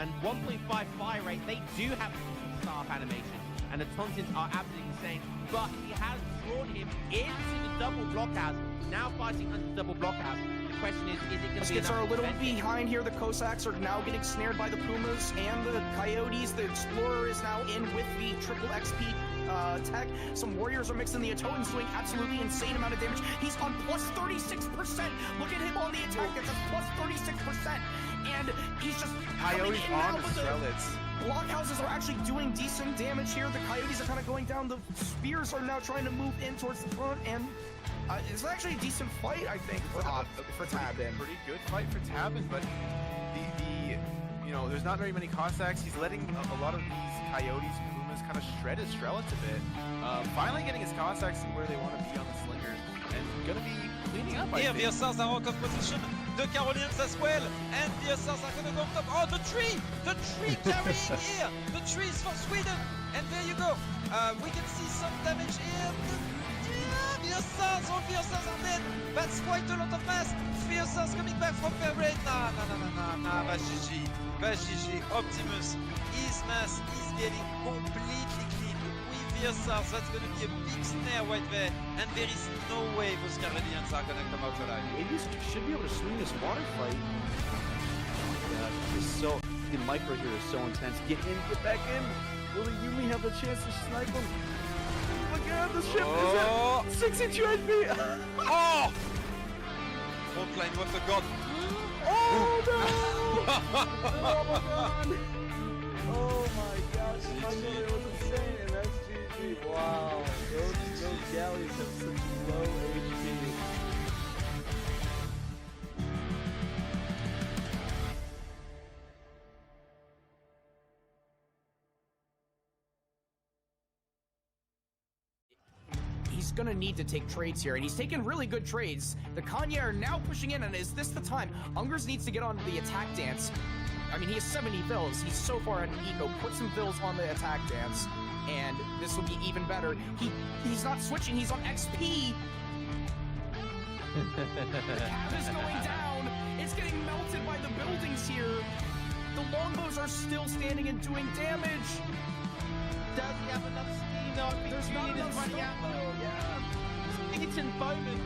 and 1.5 fire rate. They do have staff animation, and the Tauntauns are absolutely insane, but he has drawn him into the double blockhouse, now fighting under the double blockhouse. The question is it going to be Muskets are a little defending? behind here. The Cossacks are now getting snared by the Pumas and the Coyotes. The Explorer is now in with the triple XP tech. Some warriors are mixing. The Ottoman's doing absolutely insane amount of damage. He's on plus 36%. Look at him on the attack. That's plus 36%. And he's just Coyotes on the the Strelets. blockhouses are actually doing decent damage here. The Coyotes are kind of going down. The Spears are now trying to move in towards the front, and it's actually a decent fight, I think, for Tabin. Pretty good fight for Tabin, but there's not very many Cossacks. He's letting a lot of these Coyotes and Pumas kind of shred his Strelets a bit. Finally getting his Cossacks where they want to be on the slingers, and gonna be cleaning up. Here, the Assassins are out of position. The Carolinians as well, and the Assassins are gonna go up top. Oh, the tree carrying here. The tree is for Sweden, and there you go. We can see some damage here. The Assassins, all the Assassins are dead. That's quite a lot of mass. The Assassins coming back from their raid. Nah, that's GG. That's GG. Optimus, his mass is getting completely clean. With the Assassins, that's gonna be a big snare right there, and there is no way those Carolinians are gonna come out alive. Maybe should be able to swing this water fight. Yeah, it's so the micro here is so intense. Get in, get back in. Will the Yumi have a chance to snipe him? Look at the ship is at 6-inch HP. Oh! Frontline, what a god! Oh no! Oh my god! Oh my gosh! I thought it was insane, and that's GG. Wow, those galleys have such low HP. He's gonna need to take trades here, and he's taking really good trades. The Kanye are now pushing in, and is this the time? Ungers needs to get on the attack dance. I mean, he has 70 fills. He's so far in eco. Put some fills on the attack dance, and this will be even better. He's not switching. He's on XP. The cab is going down. It's getting melted by the buildings here. The longbows are still standing and doing damage. Does he have enough steam though? I think There's not Julian is enough running stuff, out. though. Yeah. Eaton Bowman,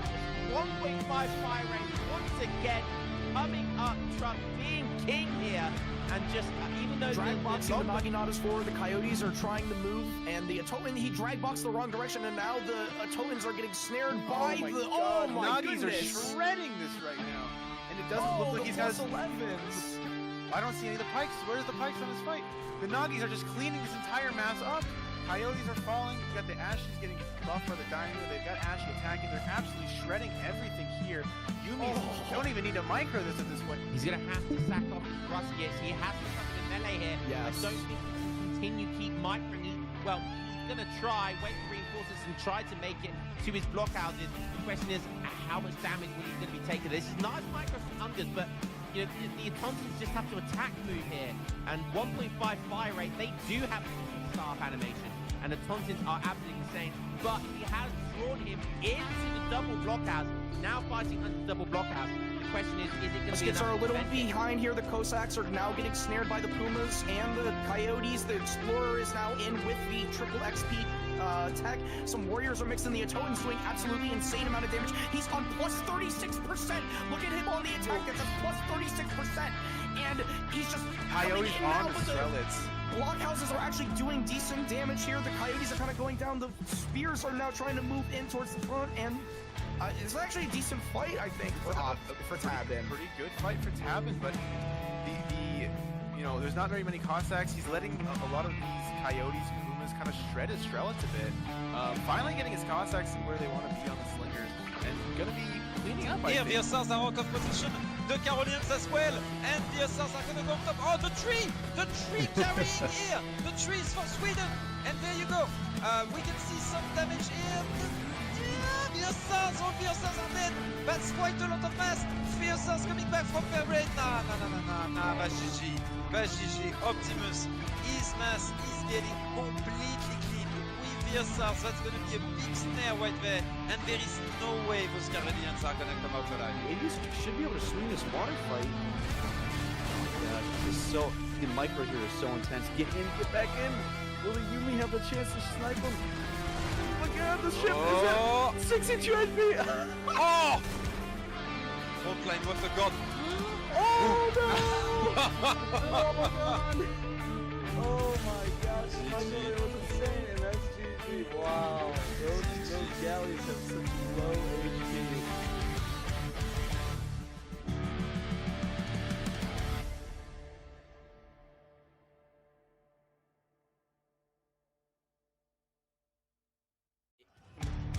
1.5 fire rate once again, coming up Trump, being king here, and just even though Drag boxing the Naginatas forward, the Coyotes are trying to move, and the Ottoman, he drag boxed the wrong direction, and now the Ottomans are getting snared by oh my Nagis goodness. are shredding this right now, and it doesn't look like he's got his 11s. I don't see any of the pikes. Where's the pikes on this fight? The Nagis are just cleaning this entire mass up. Coyotes are falling. You've got the Ashes getting buffed by the Dynamo. They've got Ashy attacking. They're absolutely shredding everything here. Yumi don't even need to micro this at this point. He's going to have to sack off his Ruskies. He has to come in melee here. Yes. I don't think he can continue keep microing. Well, he's going to try, wait for reinforcements and try to make it to his blockhouses. The question is, how much damage will he going to be taking? This is nice micro from Ungers, but the Tauntauns just have to attack move here. And 1.5 fire rate, they do have staff animation, and the Tauntauns are absolutely insane, but he has drawn him into the double blockhouse, now fighting under the double blockhouse. The question is it going to be Muskets enough are a little defending? behind here. The Cossacks are now getting snared by the Pumas and the Coyotes. The Explorer is now in with the triple XP tech. Some warriors are mixing. The Ottoman's doing absolutely insane amount of damage. He's on plus 36%. Look at him on the attack. That's plus 36%. And he's just Coyotes coming in on now the with Strelets. blockhouses are actually doing decent damage here. The Coyotes are kind of going down. The Spears are now trying to move in towards the front, and it's actually a decent fight, I think, for Tabin. Pretty good fight for Tabin, but there's not very many Cossacks. He's letting a lot of these Coyotes and Pumas kind of shred his Strelets a bit. Finally getting his Cossacks where they want to be on the slingers, and gonna be cleaning up. Here, the Assassins are out of position. The Carolinians as well, and the Assassins are gonna go up top. Oh, the tree carrying here. The tree is for Sweden, and there you go. We can see some damage here. The Assassins, all the Assassins are dead. That's quite a lot of mass. The Assassins coming back from their raid. Nah, that's GG. That's GG. Optimus, his mass is getting completely clean. With the Assassins, that's gonna be a big snare right there, and there is no way those Carolinians are gonna come out alive. Maybe should be able to swing this water fight. Yeah, it's so the micro here is so intense. Get in, get back in. Will the Yumi have the chance to snipe him? Look out, the ship Oh. is at 62 HP. Oh! Frontline with the god. Oh no! Oh my god! Oh my gosh, Michael, it was insane, and that's GG. Wow, those galleys have such low HP.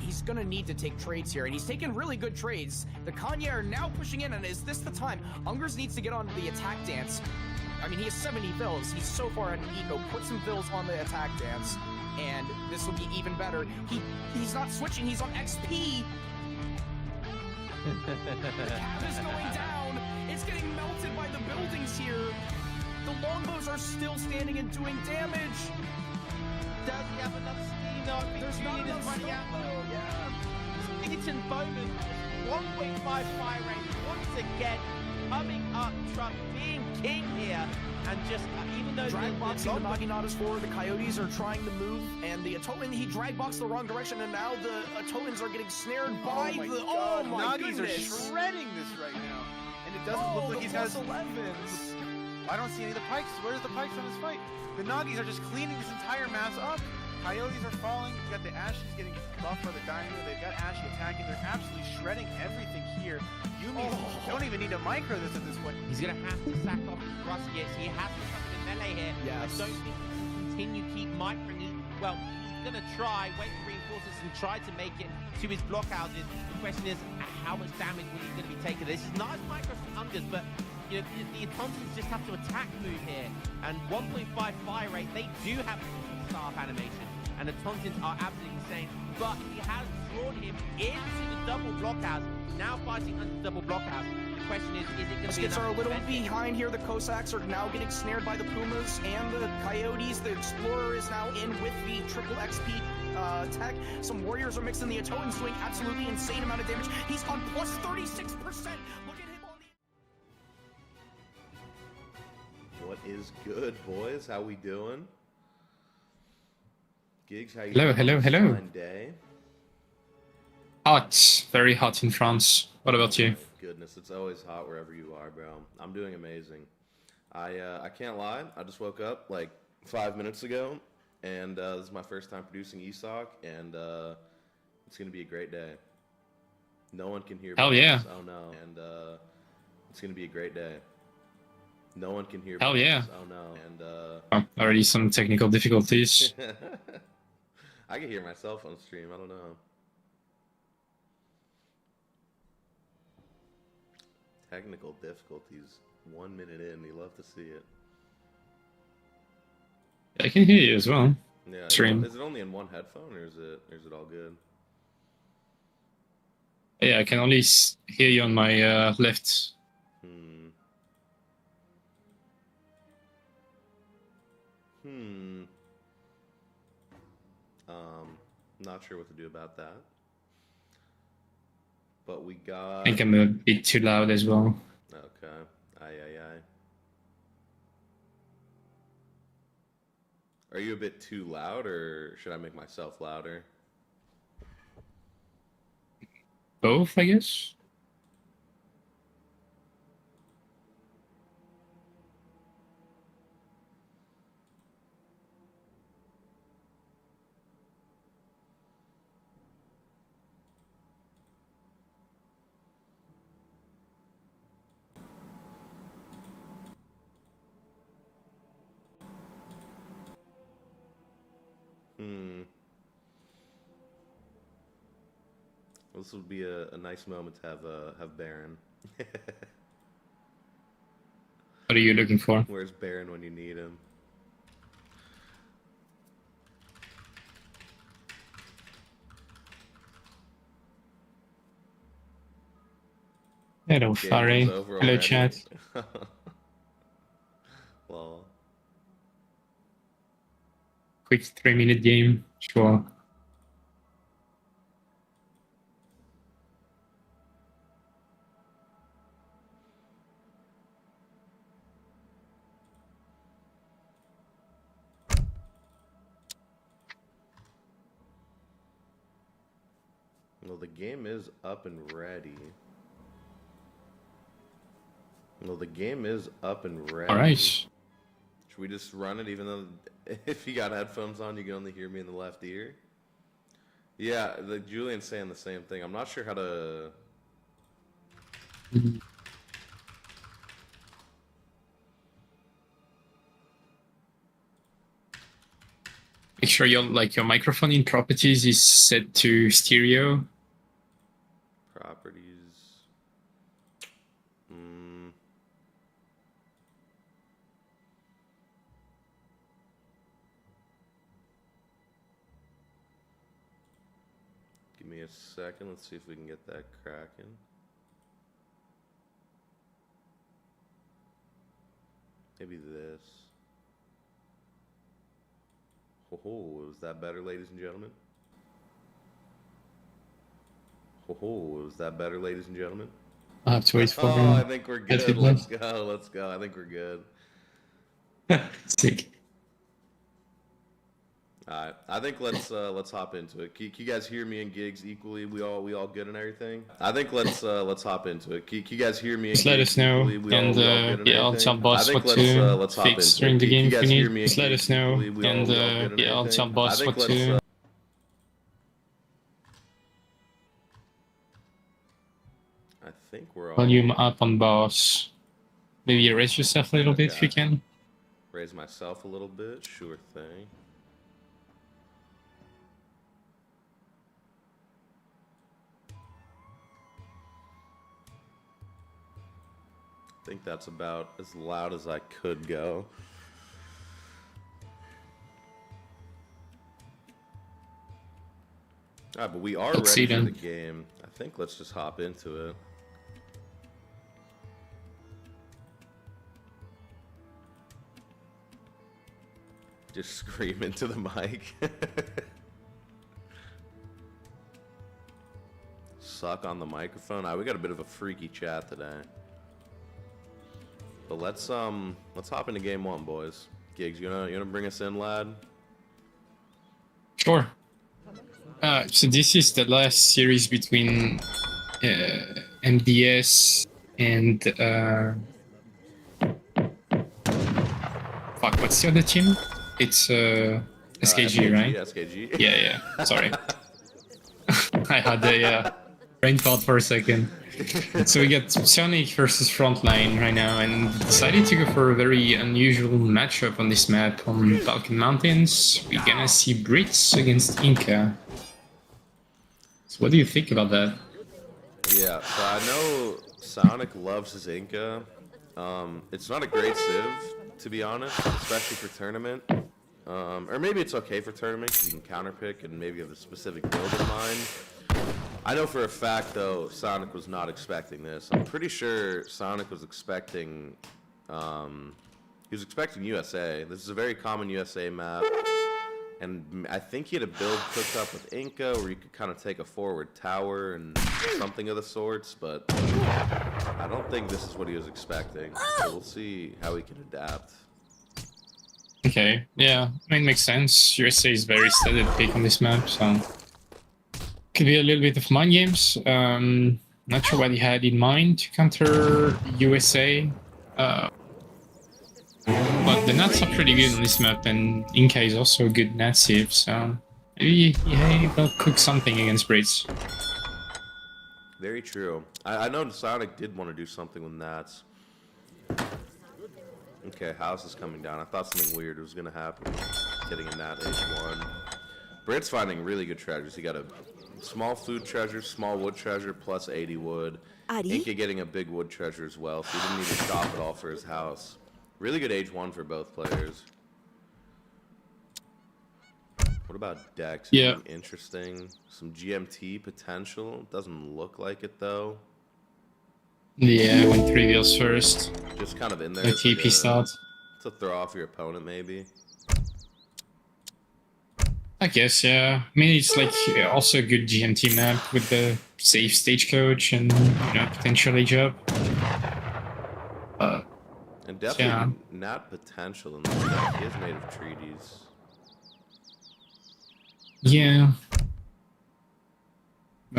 He's gonna need to take trades here, and he's taking really good trades. The Kanye are now pushing in, and is this the time? Ungers needs to get on the attack dance. I mean, he has 70 fills. He's so far at an eco. Put some fills on the attack dance, and this will be even better. He's not switching. He's on XP. The cap is going down. It's getting melted by the buildings here. The longbows are still standing and doing damage. Does he have enough steam though? I think There's not Julian is enough running out. slow, yeah. Eaton Bowman, 1.5 fire rate once again, coming up, Trump being king here, and just even though Drag boxing the Naginatas forward, the Coyotes are trying to move, and the Ottoman, he drag boxed the wrong direction, and now the Ottomans are getting snared by Oh my the. god, Oh my Nagis goodness! are shredding this right now. And it doesn't look like he's got his... 11s. I don't see any of the pikes. Where's the pikes on this fight? The Nagis are just cleaning this entire mass up. Coyotes are falling. You got the Ashes getting buffed by the Dino. They've got Ashy attacking. They're absolutely shredding everything here. Yumi don't even need to micro this at this point. he's going to have to sack off his Ruskets. He has to come in melee here. Yes. I don't think he can continue keep microing. Well, he's going to try, wait for reinforcements and try to make it to his blockhouses. The question is, how much damage will he going to be taking? This is nice micro from Ungers, but you know, the Automatons just have to attack move here. And 1.5 fire rate, they do have staff animation. And the Tontins are absolutely insane, but he has drawn him into the double blockhouse, now fighting under the double blockhouse. The question is it going to be Skits are a enough to little defend him? behind here. The Cossacks are now getting snared by the Pumas and the Coyotes. The Explorer is now in with the triple XP tech. Some warriors are mixing. The Ottomans doing absolutely insane amount of damage. He's on plus 36%. Look at him on the... What is good, boys? How we doing? Gigs, how you Hello, doing hello, on this hello. fine day? Hot, very hot in France. What about you? Goodness, it's always hot wherever you are, bro. I'm doing amazing. I can't lie. I just woke up like 5 minutes ago, and this is my first time producing ESOC, and it's gonna be a great day. No one can hear. Hell me. yeah. Oh no. And it's gonna be a great day. No one can hear. Hell me. yeah. Oh no. And Already some technical difficulties. I can hear myself on stream. I don't know. Technical difficulties. 1 minute in, you love to see it. I can hear you as well. Yeah. Stream. Is it only in one headphone, or is it all good? Yeah, I can only hear you on my left. Not sure what to do about that. But we got. I think I'm a bit too loud as well. Okay. Aye. Are you a bit too loud, or should I make myself louder? Both, I guess. This would be a nice moment to have Baron. What are you looking for? Where's Baron when you need him? Hello, Game Fari. was over Hello, already. chat. Well, Quick 3-minute game. Sure. Well, the game is up and ready. Well, the game is up and ready. All right. Should we just run it, even though if you got headphones on, you can only hear me in the left ear? Yeah, Julian's saying the same thing. I'm not sure how to... Make sure your microphone in properties is set to stereo. Properties. Give me a second. Let's see if we can get that cracking. Maybe this. Oh, is that better, ladies and gentlemen? Oh, is that better, ladies and gentlemen? I'll have to wait for Oh, I think we're good. feedback. Let's go. Let's go. I think we're good. Sick. All right. I think let's hop into it. Can you guys hear me and Gigs equally? We all good and everything? I think let's hop into it. Can you guys hear me and Just let Gigs us know, equally? and good I'll everything? tell boss I think what let's to hop fix into during it. the Can you game if guys we hear need. me and Just let Gigs us know, equally? We all and good and I'll everything? tell boss I think what let's, to. I think we're all... Volume up on boss. Maybe raise yourself a little bit if you Okay. can. Raise myself a little bit. Sure thing. I think that's about as loud as I could go. Alright, but we are Let's see ready for the then. game. I think let's just hop into it. Just scream into the mic. Suck on the microphone. We got a bit of a freaky chat today. But let's hop into game one, boys. Gigs, you wanna bring us in, lad? Sure. So this is the last series between MDS and fuck, what's the other team? It's SKG, right? SKG. Yeah. Sorry. I had a brain fart for a second. So we got Psionic versus Frontline right now, and decided to go for a very unusual matchup on this map on Balkan Mountains. We're gonna see Brits against Inca. So what do you think about that? Yeah, so I know Psionic loves his Inca. It's not a great civ, to be honest, especially for tournament. Or maybe it's okay for tournament because you can counterpick and maybe have a specific build in mind. I know for a fact, though, Psionic was not expecting this. I'm pretty sure Psionic was expecting... he was expecting USA. This is a very common USA map. And I think he had a build cooked up with Inca where you could kind of take a forward tower and something of the sorts, but I don't think this is what he was expecting. So we'll see how he can adapt. Okay, yeah, I mean, makes sense. USA is very standard pick on this map, so could be a little bit of mind games. Not sure what he had in mind to counter USA. But the nats are pretty good on this map, and Inca is also a good nat save, so maybe he will cook something against Brits. Very true. I know Sonic did want to do something with Nats. Okay, house is coming down. I thought something weird was going to happen. Getting a Nat H1. Brit's finding really good treasures. He got a small food treasure, small wood treasure, plus 80 wood. Inca getting a big wood treasure as well, so he didn't need to shop at all for his house. Really good H1 for both players. What about Dex? Yeah. Anything interesting? Some GMT potential? Doesn't look like it though. Yeah, went 3 wheels first. Just kind of in there. The as like TP start. to throw off your opponent, maybe. I guess, yeah. I mean, it's like also a good GMT map with the safe stagecoach and, potential age up. And definitely not potential in this deck. He is made of treaties. Yeah.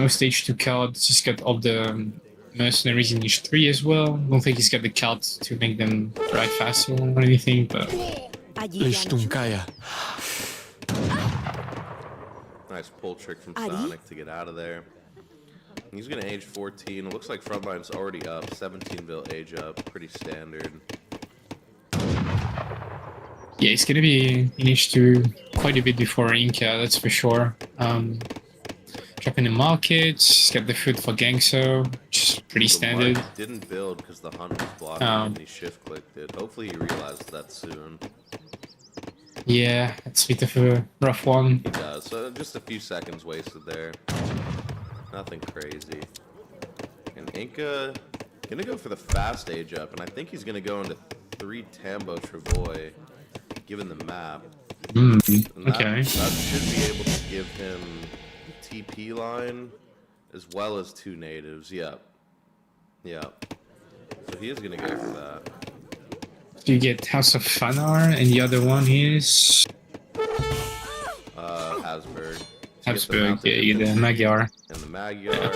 no stage 2 cards. He's got all the mercenaries in each 3 as well. I don't think he's got the cards to make them ride faster or anything, but Nice pull trick from Psionic to get out of there. He's going to age 14. It looks like Frontline's already up. 17 vil age up. Pretty standard. yeah, he's gonna be in H2 quite a bit before Inca, that's for sure. Dropping the market, he's got the food for Gangso, which is pretty standard. Mark didn't build because the hunt was blocking and he shift clicked it. Hopefully he realized that soon. Yeah, it's a bit of a rough one. He does. So just a few seconds wasted there. Nothing crazy. And Inca gonna go for the fast age up, and I think he's gonna go into 3 Tambo Travoy, given the map. And Okay. That should be able to give him the TP line as well as 2 natives. Yep. Yep. So he is gonna go for that. So you get House of Fanar, and the other one is Habsburg. Habsburg, yeah, you get the Magyar. And the Magyar,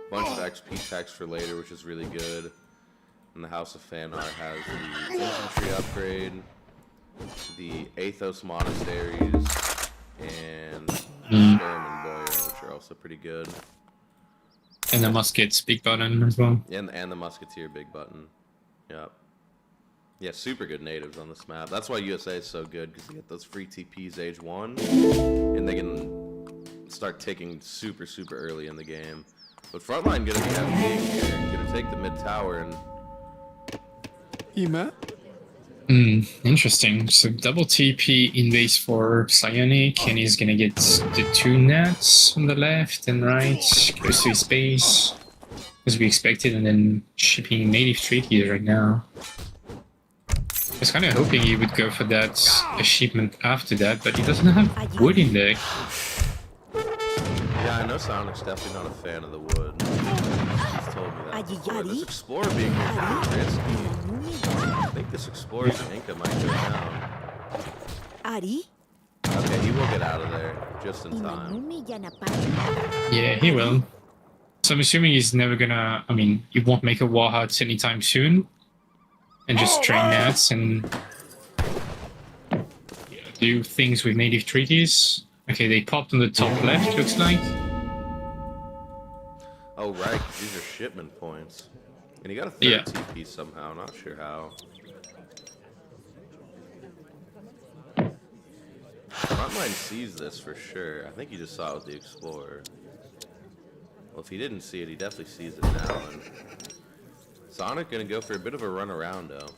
bunch of XP text for later, which is really good. And the House of Fanar has the infantry upgrade, the Athos monasteries, and Berman Boyer, which are also pretty good. And the Muskets, big button as well. And the Musketeer big button. Yep. Yeah, super good natives on this map. That's why USA is so good, because they get those free TPs age 1, and they can start ticking super, super early in the game. But Frontline gonna be FPing here, gonna take the mid tower and... Interesting. So double TP in base for Psionic, and he's gonna get the 2 nets on the left and right, close to his base, as we expected, and then shipping native treaties right now. I was kind of hoping he would go for that shipment after that, but he doesn't have wood in deck. Yeah, I know Sonic's definitely not a fan of the wood. He's told me that before. This Explorer being here could be risky. I think this Explorer and Inca might go down. Okay, he will get out of there just in time. Yeah, he will. So I'm assuming he's never gonna, I mean, he won't make a war hut anytime soon. And just train nets and do things with native treaties. Okay, they popped on the top left, looks like. Oh, right, 'cause these are shipment points. And he got a third TP somehow, not sure how. Frontline sees this for sure. I think he just saw it with the Explorer. Well, if he didn't see it, he definitely sees it now. And Sonic gonna go for a bit of a run around though.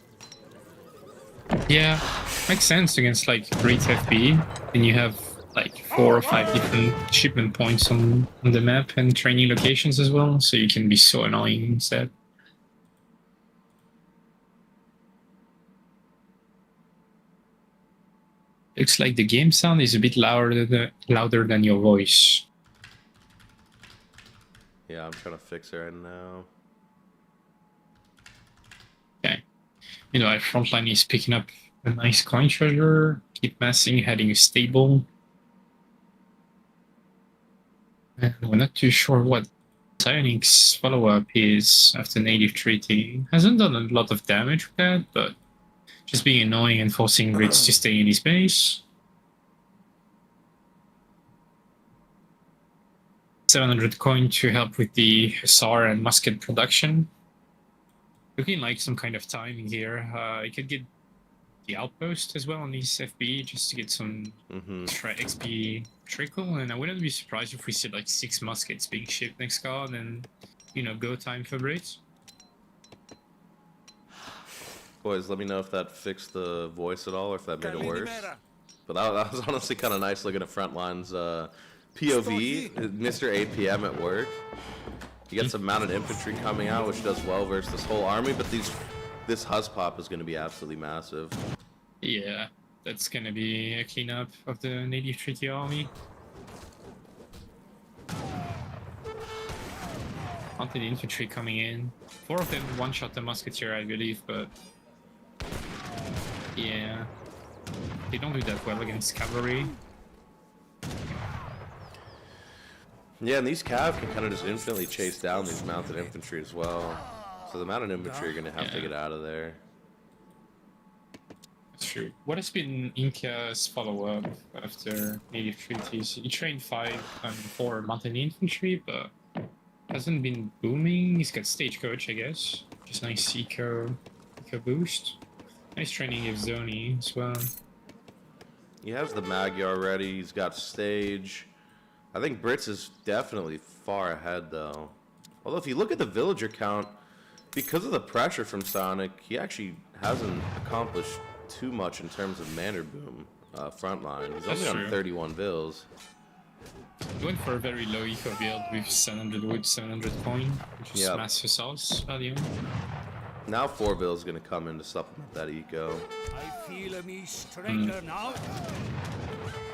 Yeah, makes sense against like great FB. Then you have like 4 or 5 different shipment points on the map and training locations as well, so you can be so annoying instead. Looks like the game sound is a bit louder than your voice. Yeah, I'm trying to fix it right now. Okay. Meanwhile, Frontline is picking up a nice coin treasure. Keep massing, heading stable. And we're not too sure what Psionic's follow-up is after native treaty. Hasn't done a lot of damage with that, but just being annoying and forcing Ritz to stay in his base. 700 coin to help with the Hussar and musket production. Looking like some kind of timing here. You could get the outpost as well on these FB just to get some XP trickle, and I wouldn't be surprised if we see like 6 muskets being shipped next card and, you know, go time for Brits. Boys, let me know if that fixed the voice at all or if that made it worse. But that was honestly kind of nice looking at Frontline's POV, Mr. APM at work. You got some mounted infantry coming out, which does well versus this whole army, but this Hus Pop is going to be absolutely massive. Yeah, that's going to be a cleanup of the native treaty army. Mounted infantry coming in. 4 of them one-shot the musketeer, I believe, but yeah, they don't do that well against cavalry. Yeah, and these cav can kind of just instantly chase down these mounted infantry as well. So the mounted infantry are going to have to get out of there. That's true. What has been Inca's follow-up after native treaties? He trained 5 and 4 mounted infantry, but hasn't been booming. He's got stagecoach, I guess. Just nice eco boost. Nice training of Zoni as well. He has the Magyar ready. He's got stage. I think Brits is definitely far ahead, though. Although if you look at the villager count, because of the pressure from Psionic, he actually hasn't accomplished too much in terms of manor boom frontline. He's only on 31 vills. He went for a very low eco build with 700 wood, 700 coin, which is massive sauce early on. Now 4 vills is going to come in to supplement that eco. I feel me stronger now.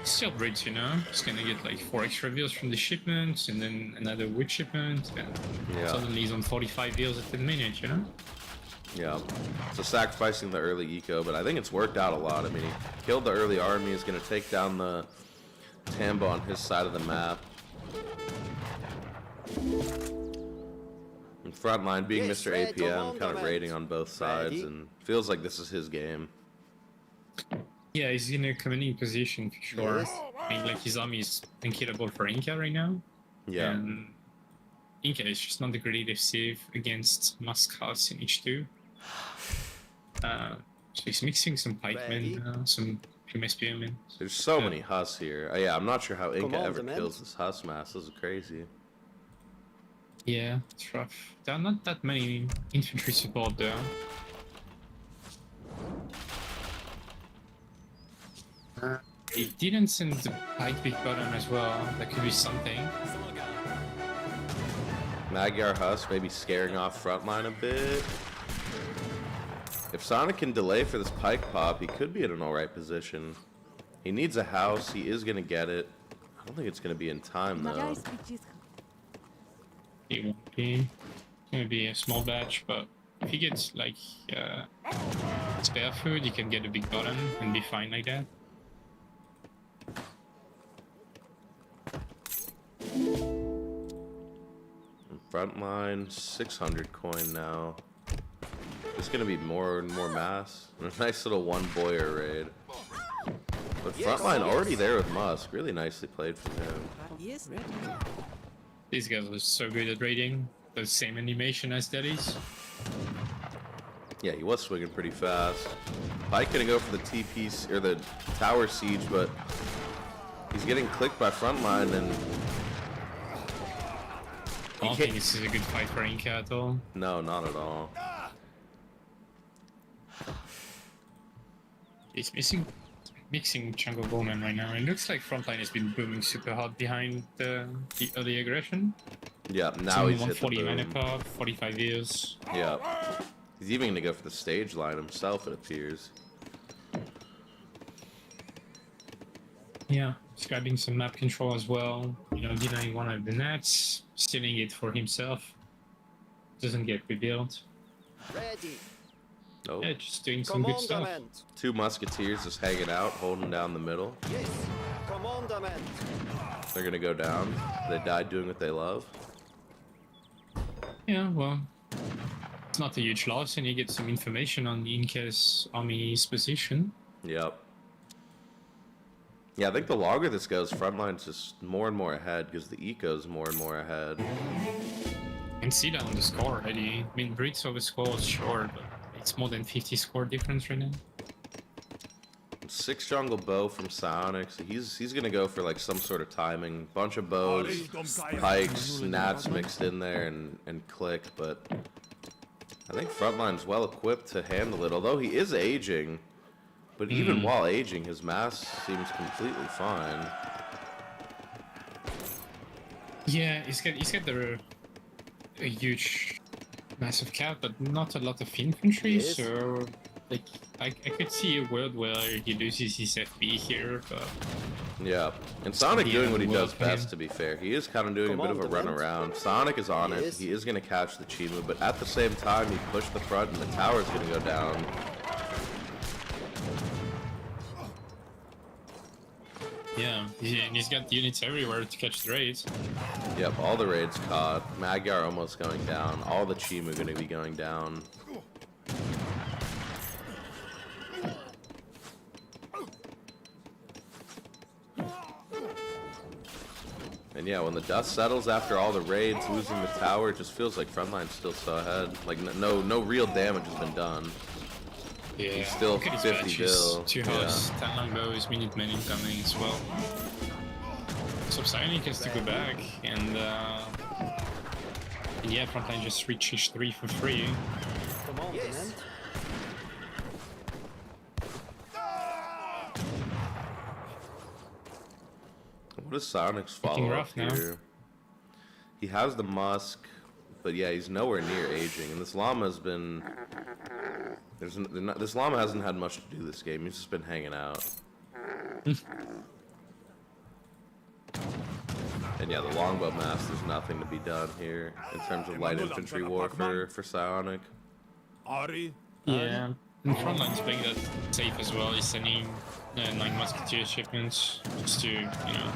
Still Brits, you know? He's gonna get like 4 extra vills from the shipments, and then another wood shipment, and suddenly he's on 45 vills at the minute, you know? Yeah, so sacrificing the early eco, but I think it's worked out a lot. I mean, he killed the early army, is going to take down the Tamba on his side of the map. And Frontline being Mr. APM, kind of raiding on both sides, and feels like this is his game. Yeah, he's in a commanding position for sure. I mean, like, his army is unkillable for Inca right now. Yeah. And Inca is just not the greatest save against Muscats in H2. So he's mixing some pikemen, some Pumas spearmen. There's so many Hus here. Yeah, I'm not sure how Inca ever kills this Hus mass. This is crazy. Yeah, it's rough. There are not that many infantry support there. He didn't send the pike big bottom as well. That could be something. Magyar Hus maybe scaring off Frontline a bit. If Sonic can delay for this pike pop, he could be in an alright position. He needs a house. He is going to get it. I don't think it's going to be in time, though. It won't be. It's going to be a small batch, but if he gets, like, spare food, he can get a big bottom and be fine like that. Frontline, 600 coin now. It's gonna be more and more mass. And a nice little one boyer raid. But Frontline already there with Musk. Really nicely played from him. Yes, These guys are so good at raiding. The same animation as Daddy's. Yeah, he was swinging pretty fast. Pike gonna go for the TP or the tower siege, but he's getting clicked by Frontline, and I don't think this is a good fight for Inca at all. no, not at all. He's mixing jungle bowman right now. It looks like Frontline has been booming super hard behind the early aggression. Yeah, now he's hit the 140 mana boom. pop, 45 years. Yeah. He's even gonna go for the stage line himself, it appears. Yeah, he's grabbing some map control as well. You know, denying one of the nets, stealing it for himself. Doesn't get rebuilt. ready. Oh, Yeah, just doing some good stuff. Commandment. 2 musketeers just hanging out, holding down the middle. Yes, commandment. They're gonna go down. They died doing what they love. Yeah, well, it's not a huge loss, and you get some information on the Inca's army's position. Yep. Yeah, I think the longer this goes, Frontline's just more and more ahead because the eco's more and more ahead. You can see that on the score already. I mean, Brits over scores, sure, but it's more than 50 score difference right now. 6 jungle bow from Psionic, so he's gonna go for like some sort of timing. Bunch of bows, pikes, gnats mixed in there and click, but I think Frontline's well equipped to handle it, although he is aging. But even while aging, his mass seems completely fine. Yeah, he's got a huge, massive cap, but not a lot of infantry. Yes. So, like, I could see a world where he loses his FP here, but Yeah, and Sonic Yeah, doing what he well does best, played. to be fair. He is kind of doing a bit of a run around. Sonic is on it. Yes. He is going to catch the Chimu, but at the same time, he pushed the front and the tower's going to go down. Yeah, and he's got units everywhere to catch the raids. Yep, all the raids caught. Magyar almost going down. All the Chimu going to be going down. And yeah, when the dust settles after all the raids, losing the tower, it just feels like Frontline's still so ahead. Like no real damage has been done. Yeah, He's still look at his 50 badges. bill. 2 Yeah. house, 10 longbows, Minutemen incoming as well. So Psionic has to go back, and yeah, Frontline just reached H3 for free. Commandment. What is Psionic's Looking follow-up rough now. here? He has the Musk, but yeah, he's nowhere near aging. And this llama's been... this llama hasn't had much to do this game. He's just been hanging out. And yeah, the longbow mass, there's nothing to be done here in terms of light infantry war for Psionic. Ari. Yeah, and Frontline's playing that safe as well. He's sending 9 musketeer shipments just to, you know,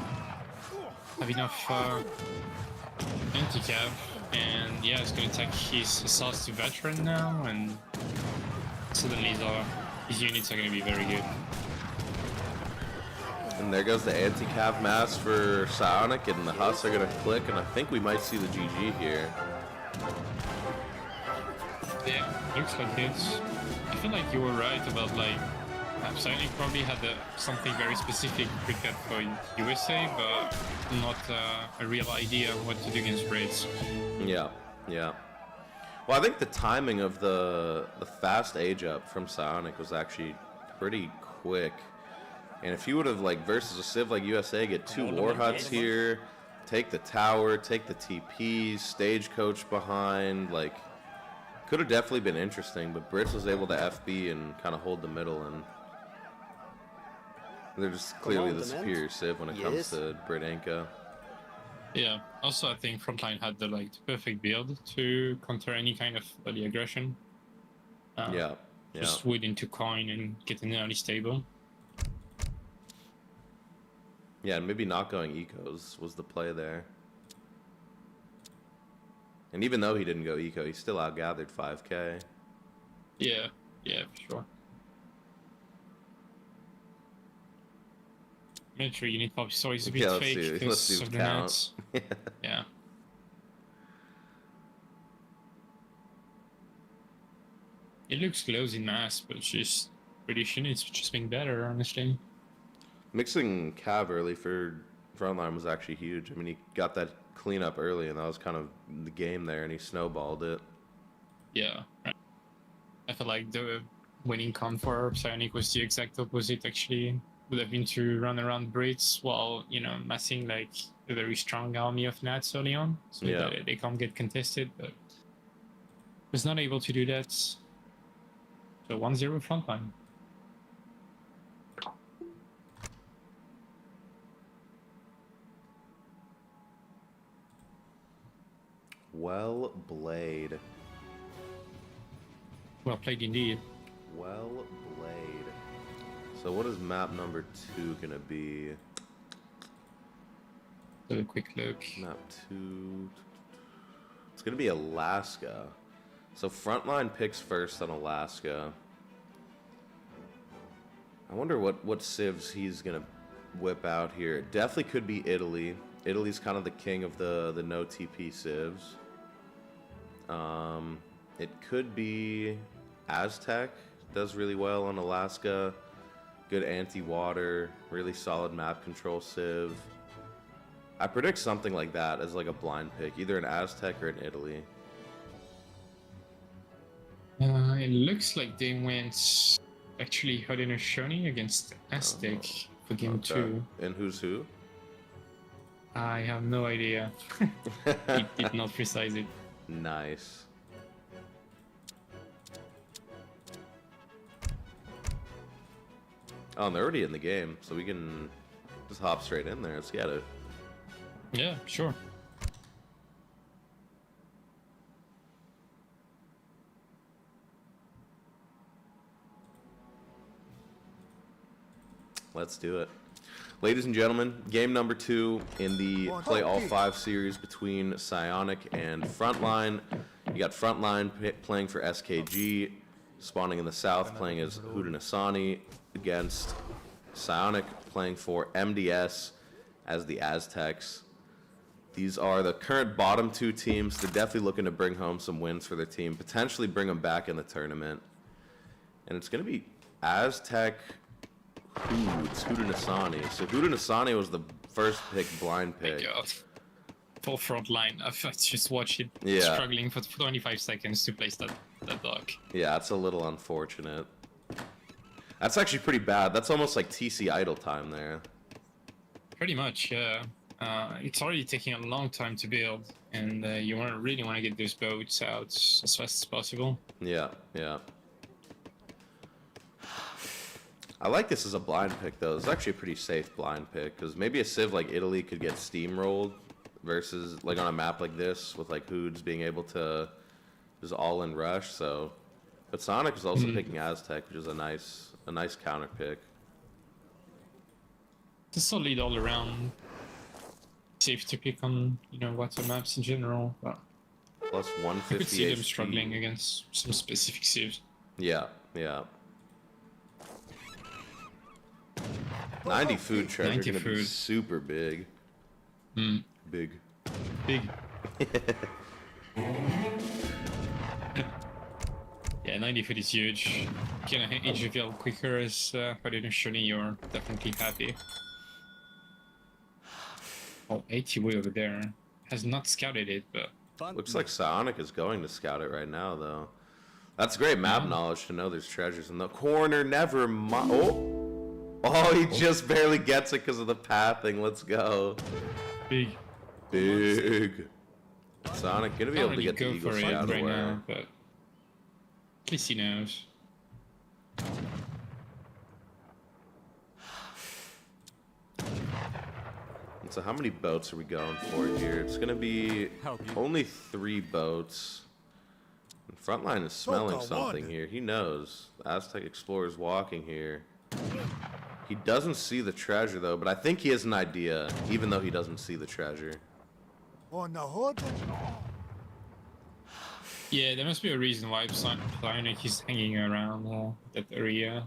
have enough anti-cav. And yeah, he's going to attack his assaults to veteran now, and suddenly his units are going to be very good. And there goes the anti-cav mass for Psionic, and the Huss are going to click, and I think we might see the GG here. Yeah, looks like it. I feel like you were right about like Psionic probably had something very specific prepared for USA, but not a real idea of what to do against raids. Yeah, yeah. Well, I think the timing of the fast age up from Psionic was actually pretty quick. And if you would have, like, versus a civ like USA, get 2 war huts here, take the tower, take the TP, stagecoach behind, like, could have definitely been interesting, but Brits was able to FB and kind of hold the middle, and they're just clearly the superior civ when it comes to Brit Inca. Yeah, also I think Frontline had the perfect build to counter any kind of early aggression. Yeah. Just wood into coin and get an early stable. Yeah, and maybe not going ecos was the play there. And even though he didn't go eco, he still outgathered 5k. Yeah, for sure. Military unit probably saw is a bit fake because of the nets. Yeah. It looks close in mass, but it's just British units just being better, honestly. Mixing Cav early for Frontline was actually huge. I mean, he got that cleanup early, and that was kind of the game there, and he snowballed it. Yeah. I feel like the winning con for Psionic was the exact opposite, actually. Would have been to run around Brits while, you know, massing like a very strong army of Nats early on, so that they can't get contested, but was not able to do that. So 1-0 Frontline. Well played. Well played indeed. Well played. So what is map number 2 gonna be? Have a quick look. Map 2. It's gonna be Alaska. So Frontline picks first on Alaska. I wonder what civs he's gonna whip out here. It definitely could be Italy. Italy's kind of the king of the no TP civs. It could be Aztec. Does really well on Alaska. Good anti-water, really solid map control civ. I predict something like that as like a blind pick, either an Aztec or an Italy. It looks like they went actually Haudenosaunee against Aztec for game 2. And who's who? I have no idea. It did not precise it. Nice. Oh, and they're already in the game, so we can just hop straight in there. Let's get it. Yeah, sure. Let's do it. Ladies and gentlemen, game number 2 in the Play All 5 series between Psionic and Frontline. You got Frontline playing for SKG, spawning in the south, playing as Haudenosaunee, against Psionic playing for MDS as the Aztecs. These are the current bottom 2 teams. They're definitely looking to bring home some wins for their team, potentially bring them back in the tournament. And it's going to be Aztec Haudenosaunee. So Haudenosaunee was the first pick, blind pick. Thank God. For Frontline, I've just watched it Yeah. struggling for 25 seconds to place that dog. Yeah, that's a little unfortunate. That's actually pretty bad. That's almost like TC idle time there. Pretty much, yeah. It's already taking a long time to build, and you really want to get those boats out as fast as possible. Yeah, yeah. I like this as a blind pick, though. It's actually a pretty safe blind pick, because maybe a civ like Italy could get steamrolled versus, like, on a map like this, with, like, Hoods being able to just all-in rush, so... But Sonic is also picking Aztec, which is a nice counter pick. It's a solid all-around. Safe to pick on, water maps in general, but Plus I 150 could see them HP. struggling against some specific civs. Yeah, yeah. 90 food treasure 90 gonna be food. super big. Big. Big. Yeah, 90 foot is huge. Can I hit EPL quicker as Haudenosaunee, you're definitely happy. Oh, 80 way over there. Has not scouted it, but... Looks like Psionic is going to scout it right now, though. That's great map knowledge to know there's treasures in the corner. Never mind. Oh, he just barely gets it because of the pathing. Let's go. Big. Big. Sonic gonna be able to Already get the go Eagle for it Scout right away. now, but... At least he knows. So how many boats are we going for here? It's gonna be only 3 boats. And Frontline is smelling something here. He knows. The Aztec Explorer's walking here. He doesn't see the treasure though, but I think he has an idea, even though he doesn't see the treasure. On the hood. Yeah, there must be a reason why Psionic is hanging around that area.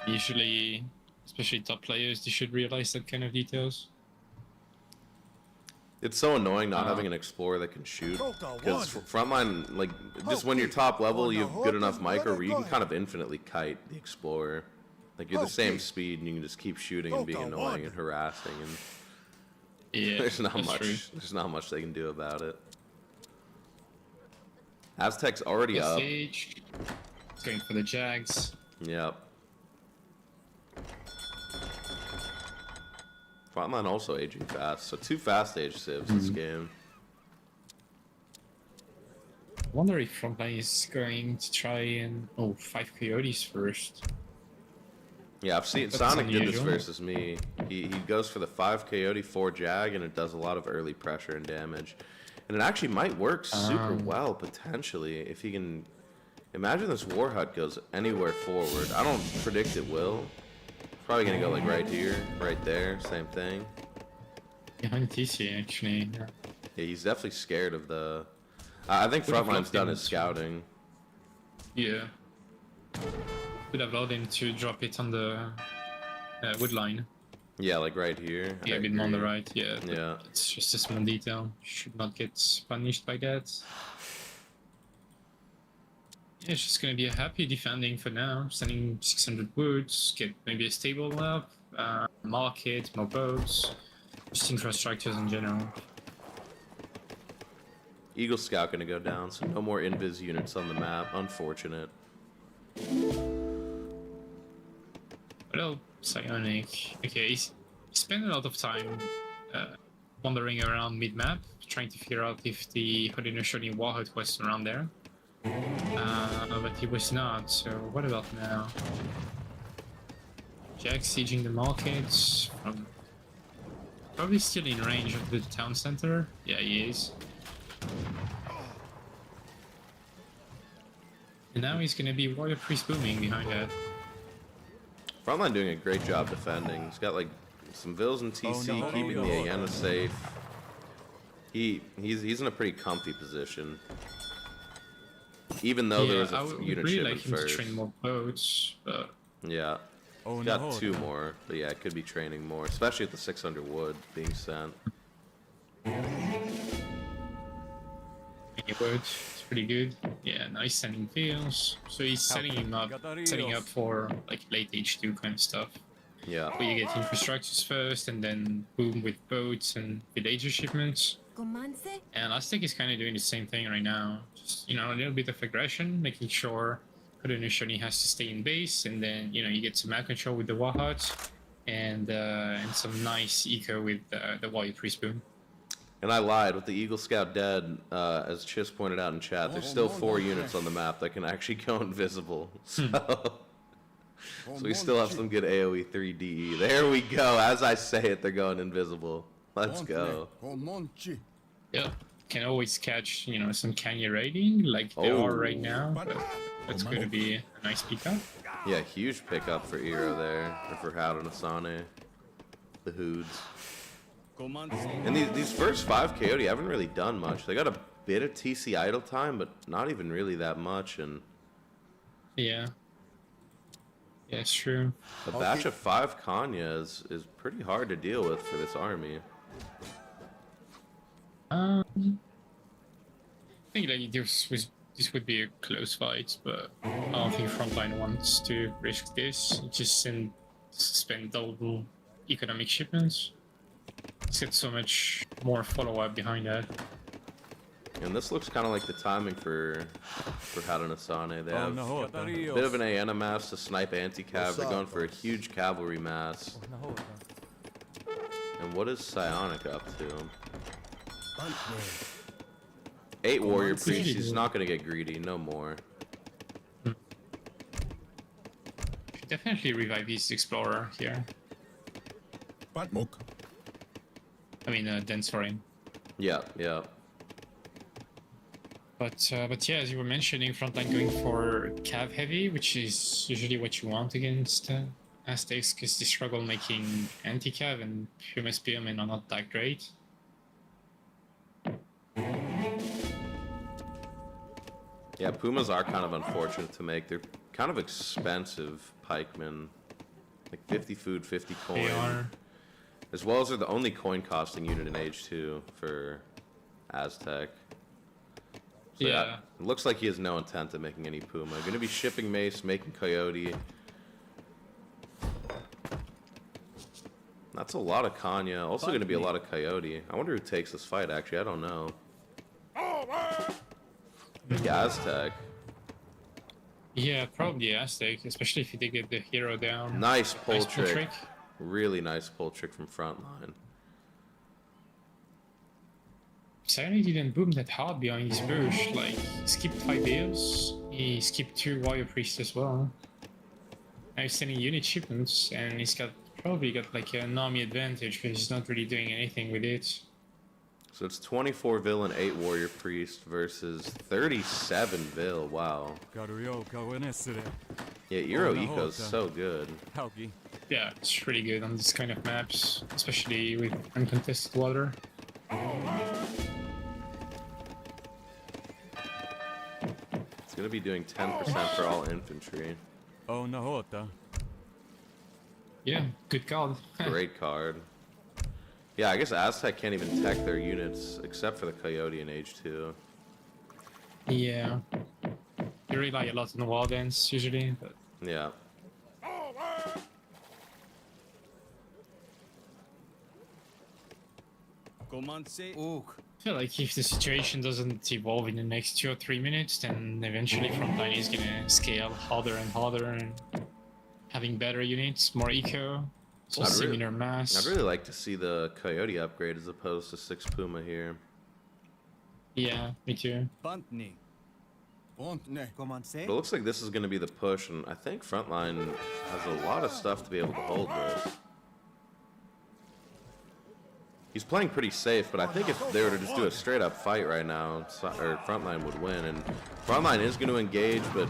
Usually, especially top players, they should realize that kind of details. It's so annoying not having an explorer that can shoot, because Frontline, like, just when you're top level, you have good enough micro where you can kind of infinitely kite the explorer. Like, you're the same speed and you can just keep shooting and being annoying and harassing, and Yeah, there's not that's much. true. There's not much they can do about it. Aztec's already up. Stage. It's going for the Jags. Yep. Frontline also aging fast, so 2 fast age civs this game. I wonder if Frontline is going to try and... Oh, 5 Coyotes first. Yeah, I've seen That's Sonic did this unusual. versus me. He goes for the 5 Coyote, 4 Jag, and it does a lot of early pressure and damage. And it actually might work super well, potentially, if he can... Imagine this War Hut goes anywhere forward. I don't predict it will. Probably gonna go like right here, right there, same thing. Behind TC, actually. Yeah. Yeah, he's definitely scared of the... I think Would've Frontline's loved done him his to- scouting. Yeah. Would have allowed him to drop it on the wood line. Yeah, like right here. Yeah, I a bit more on the agree. right, yeah. but Yeah. It's just a small detail. Should not get punished by that. Yeah, it's just gonna be a happy defending for now. Sending 600 woods, get maybe a stable up, market, more boats, just infrastructures in general. Eagle Scout gonna go down, so no more invis units on the map. Unfortunate. Well, Psionic. Okay, he spent a lot of time wandering around mid-map, trying to figure out if the Haudenosaunee Warhead was around there. But he was not, so what about now? Jack sieging the markets, probably still in range of the town center. Yeah, he is. And now he's gonna be Warrior Priest booming behind that. Frontline doing a great job defending. He's got like some Vills and TC keeping the Aena safe. He's in a pretty comfy position. Even though there was a unit really shipment like him to first. train more boats, but Yeah. He's got 2 more, but yeah, could be training more, especially with the 600 wood being sent. it's pretty good. Yeah, nice sending fields. So he's setting up for like late H2 kind of stuff. Yeah. Where you get infrastructures first, and then boom with boats and villager shipments. And Aztec is kind of doing the same thing right now. Just, you know, a little bit of aggression, making sure Haudenosaunee has to stay in base, and then, you know, you get some map control with the Wahut, and some nice eco with the Warrior Priest boom. And I lied, with the Eagle Scout dead, as Chis pointed out in chat, there's still 4 units on the map that can actually go invisible. So we still have some good AoE 3 DE. There we go. As I say it, they're going invisible. Let's go. Yeah, can always catch, you know, some Kanye raiding like they are right now. But that's going to be a nice pickup. Yeah, huge pickup for Eero there, or for Haudenosaunee. The Hoods. And these first 5 Coyote haven't really done much. They got a bit of TC idle time, but not even really that much. And yeah, it's true. a batch of 5 Kanya is pretty hard to deal with for this army. I think like this would be a close fight, but I don't think Frontline wants to risk this. Just spend double economic shipments. Let's get so much more follow-up behind that. And this looks kind of like the timing for Haudenosaunee. They have a bit of an Aena mass to snipe anti-cav. They're going for a huge cavalry mass. And what is Psionic up to? 8 warrior priests. He's not going to get greedy. No more. Should definitely revive his explorer here. I mean, dense for him. Yeah, yeah. But yeah, as you were mentioning, Frontline going for cav heavy, which is usually what you want against Aztecs, because they struggle making anti-cav, and Puma Spearmen are not that great. Yeah, Pumas are kind of unfortunate to make. They're kind of expensive pikemen. Like 50 food, 50 coin. They are. As well as they're the only coin costing unit in Age 2 for Aztec. So Yeah. It looks like he has no intent of making any Puma. Going to be shipping Mace, making Coyote. That's a lot of Kanya. Also going to be a lot of Coyote. I wonder who takes this fight, actually. I don't know. The Aztec. Yeah, probably Aztec, especially if they get the hero down. Nice pull Nice pull trick. trick. Really nice pull trick from Frontline. Psionic didn't boom that hard behind his bush. Like, he skipped 5 bills. He skipped 2 warrior priests as well. Now he's sending unit shipments, and he's probably got like an army advantage because he's not really doing anything with it. So it's 24 Vil and 8 Warrior Priest versus 37 Vil. Wow. Yeah, Eero Eco is so good. Yeah, it's really good on this kind of maps, especially with uncontested water. It's going to be doing 10% for all infantry. Yeah, good card. Great card. Yeah, I guess Aztec can't even tech their units except for the Coyote in Age 2. Yeah. You rely a lot on the wall dance usually, but Yeah. I feel like if the situation doesn't evolve in the next 2 or 3 minutes, then eventually Frontline is gonna scale harder and harder and having better units, more eco, so similar mass. I'd really like to see the Coyote upgrade as opposed to 6 Puma here. Yeah, me too. But it looks like this is going to be the push, and I think Frontline has a lot of stuff to be able to hold this. He's playing pretty safe, but I think if they were to just do a straight-up fight right now, Frontline would win. And Frontline is going to engage, but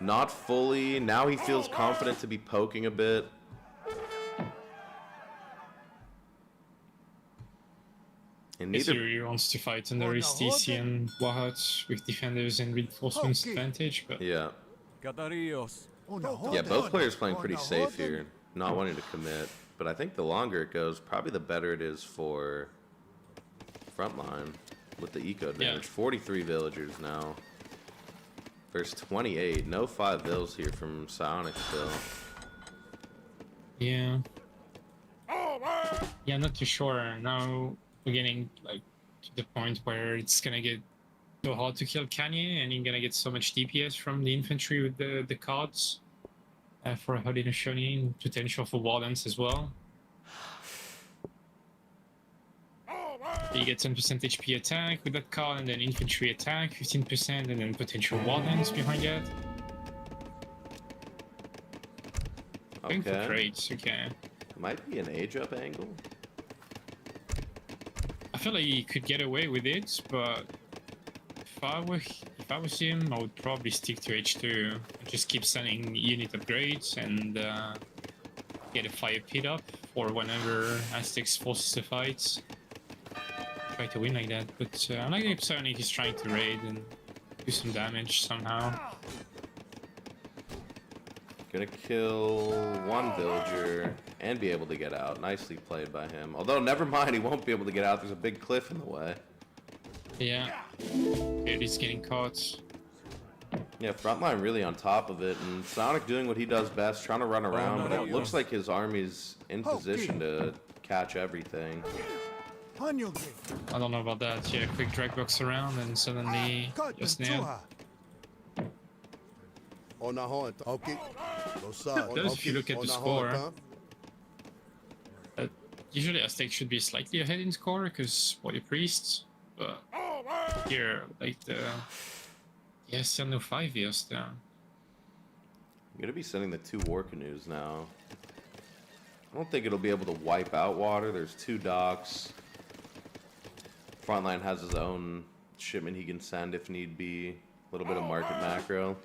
Not fully. Now he feels confident to be poking a bit. And neither... He wants to fight under his TC and Wahat with defenders and reinforcements advantage, but Yeah. Yeah, both players playing pretty safe here. Not wanting to commit. But I think the longer it goes, probably the better it is for Frontline with the eco damage. Yeah. 43 villagers now. Versus 28. No 5 vills here from Psionic still. yeah. Yeah, not too sure. Now we're getting like to the point where it's gonna get so hard to kill Kanye, and you're gonna get so much DPS from the infantry with the cards for Haudenosaunee, and potential for wardens as well. You get 10% HP attack with that card, and then infantry attack 15%, and then potential wardens behind that. Going for Okay. trades, okay. Might be an age up angle. I feel like he could get away with it, but if I was him, I would probably stick to H2 and just keep sending unit upgrades and get a fire pit up for whenever Aztecs forces a fight. Try to win like that, but I like that Psionic is trying to raid and do some damage somehow. Gonna kill one villager and be able to get out. Nicely played by him. Although, never mind, he won't be able to get out. There's a big cliff in the way. Yeah, it is getting caught. Yeah, Frontline really on top of it, and Sonic doing what he does best, trying to run around, but it looks like his army's in position to catch everything. I don't know about that. Yeah, quick drag box around and suddenly you're snared. Those, if you look at the score, usually Aztec should be slightly ahead in score because warrior priests, but here, like still no 5 years down. I'm gonna be sending the 2 war canoes now. I don't think it'll be able to wipe out water. There's 2 docks. Frontline has his own shipment he can send if need be. A little bit of market macro.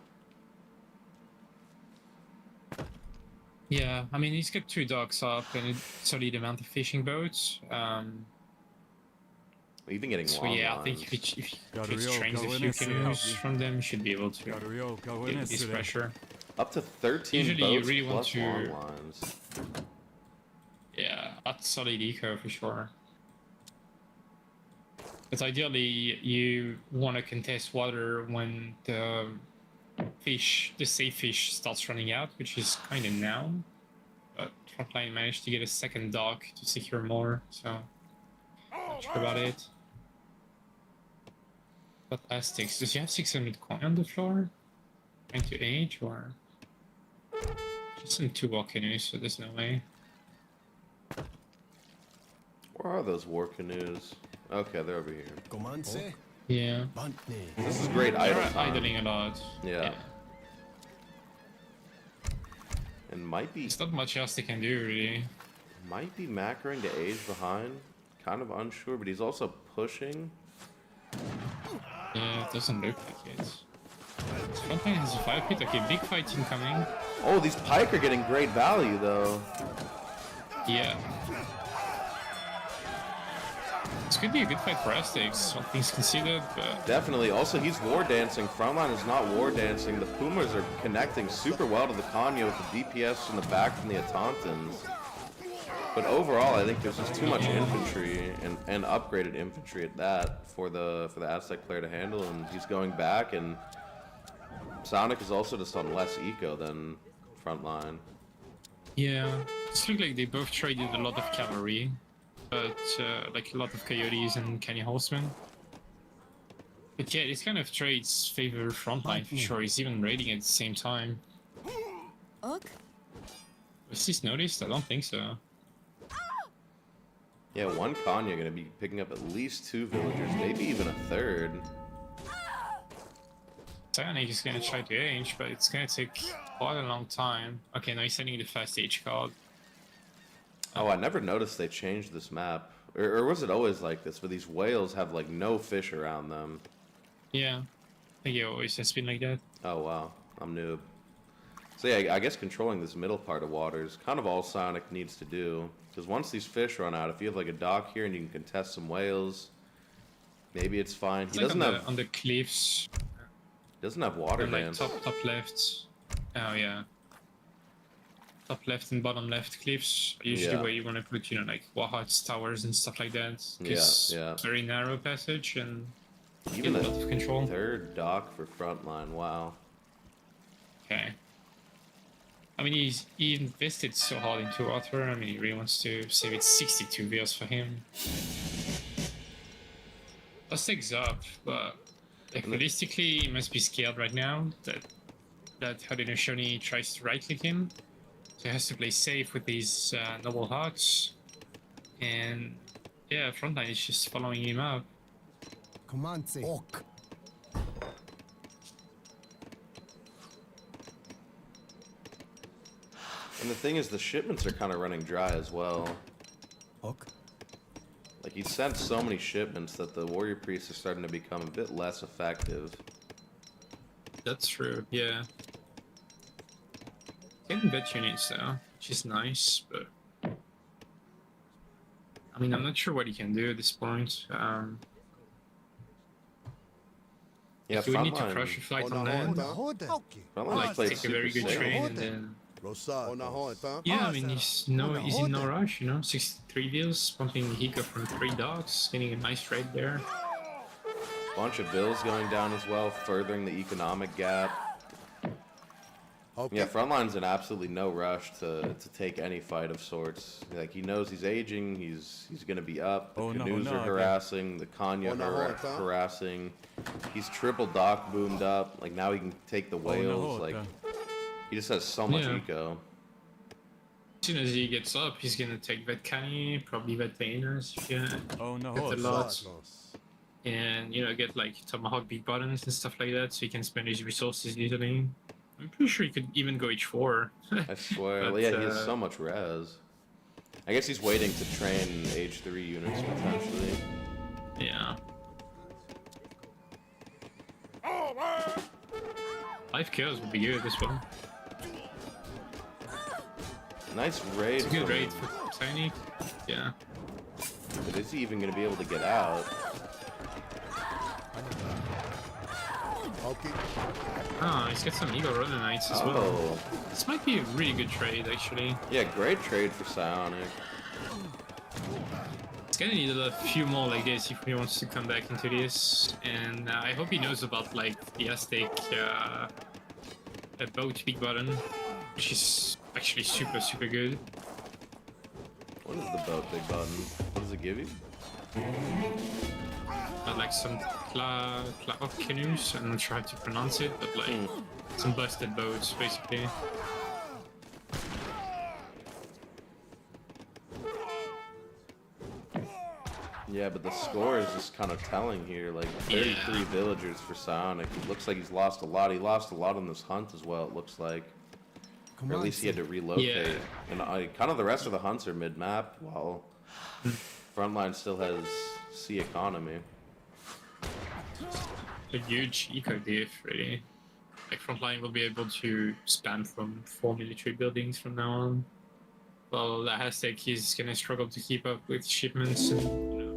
Yeah, I mean he's got 2 docks up and a solid amount of fishing boats. Even getting So long yeah, I lines. think if he trains a few canoes from them, he should be able to get this pressure. Up to 13 Usually you boats really want plus to- long lines. Yeah, that's solid eco for sure. But ideally, you want to contest water when the safe fish starts running out, which is kind of now. But Frontline managed to get a second dock to secure more, so not sure about it. But Aztecs, does he have 600 coin on the floor? Trying to age, or just some 2 war canoes, so there's no way. Where are those war canoes? Okay, they're over here. Yeah. This is great idle They're time. idling a lot. Yeah. And might be There's not much else they can do, really. macroing to age behind. Kind of unsure, but he's also pushing. Yeah, it doesn't look like it. Frontline has a fire pit. Okay, big fight incoming. Oh, these pike are getting great value though. Yeah. This could be a good fight for Aztecs, all things considered, but Definitely. Also, he's war dancing. Frontline is not war dancing. The Pumas are connecting super well to the Kanya with the DPS in the back from the Autontans. But overall, I think there's just too much infantry and upgraded infantry at that for the Aztec player to handle, and he's going back. And Sonic is also just on less eco than Frontline. yeah, it looks like they both traded a lot of cavalry, but like a lot of coyotes and canny horsemen. But yeah, these kind of trades favor Frontline for sure. He's even raiding at the same time. Was this noticed? I don't think so. Yeah, one Kanya gonna be picking up at least 2 villagers, maybe even a 3rd. Psionic is gonna try to age, but it's gonna take quite a long time. Okay, now he's sending the fast age card. Oh, I never noticed they changed this map. Or was it always like this, where these whales have like no fish around them? Yeah, I think it always has been like that. Oh wow. I'm noob. So yeah, I guess controlling this middle part of water is kind of all Psionic needs to do. Because once these fish run out, if you have like a dock here and you can contest some whales, maybe it's fine. He Like doesn't have on the cliffs. water And like dance. top left. Oh yeah. Top left and bottom left cliffs are usually Yeah. where you want to put, you know, like Wahat's towers and stuff like that. Yeah, 'Cause yeah. it's very narrow passage and you Even get a the lot of control. third dock for Frontline. Wow. Okay. I mean, he invested so hard into water. I mean, he really wants to save it. 62 bills for him. Aztec's up, but like, realistically, he must be scared right now that Haudenosaunee tries to right-click him. So he has to play safe with these noble hearts. And yeah, Frontline is just following him up. Command Orc. And the thing is, the shipments are kind of running dry as well. Orc. Like, he sent so many shipments that the warrior priests are starting to become a bit less effective. That's true, yeah. Getting vet units though, which is nice, but I mean, I'm not sure what he can do at this point. Yeah, Do we need to Frontline, crush a flight Oh, on no, land? Okay. Frontline Like, played take a super very good safe. trade and then... Rosados. Yeah, I mean, he's in no rush, you know? 63 deals, pumping Hika from 3 docks, getting a nice trade there. Bunch of bills going down as well, furthering the economic gap. Okay. Yeah, Frontline's in absolutely no rush to take any fight of sorts. Like, he knows he's aging, he's gonna be up, the canoes are harassing, the Kanya harassing. He's triple dock boomed up, like now he can take the whales, like he just has so much Yeah. eco. As soon as he gets up, he's gonna take Vet Kani, probably Vet Vainers, yeah. Get a lot. Rosados. And, you know, get like Tomahawk big buttons and stuff like that, so he can spend his resources easily. I'm pretty sure he could even go H4. I swear, But, yeah, he has so much res. I guess he's waiting to train age 3 units potentially. Yeah. 5 kills would be good as well. Nice raid. It's a good from- raid for Psionic. Yeah. But is he even gonna be able to get out? Okay. Ah, he's got some Eagle Runner Knights as well. Oh, This might be a really good trade, actually. yeah, great trade for Psionic. He's gonna need a few more like this if he wants to come back into this. And I hope he knows about, like, the Aztec boat big button, which is actually super good. What is the boat big button? What does it give you? Like some Klaok canoes, I'm not sure how to pronounce it, but like some busted boats, basically. Yeah, but the score is just kind of telling here. Like 33 villagers for Psionic. It looks like he's lost a lot. He lost a lot on this hunt as well. It looks like, or at least he had to relocate. Yeah. And kind of the rest of the hunts are mid-map, while Frontline still has sea economy. A huge eco diff, really. Like, Frontline will be able to spam from 4 military buildings from now on. While the Aztec is gonna struggle to keep up with shipments and, you know.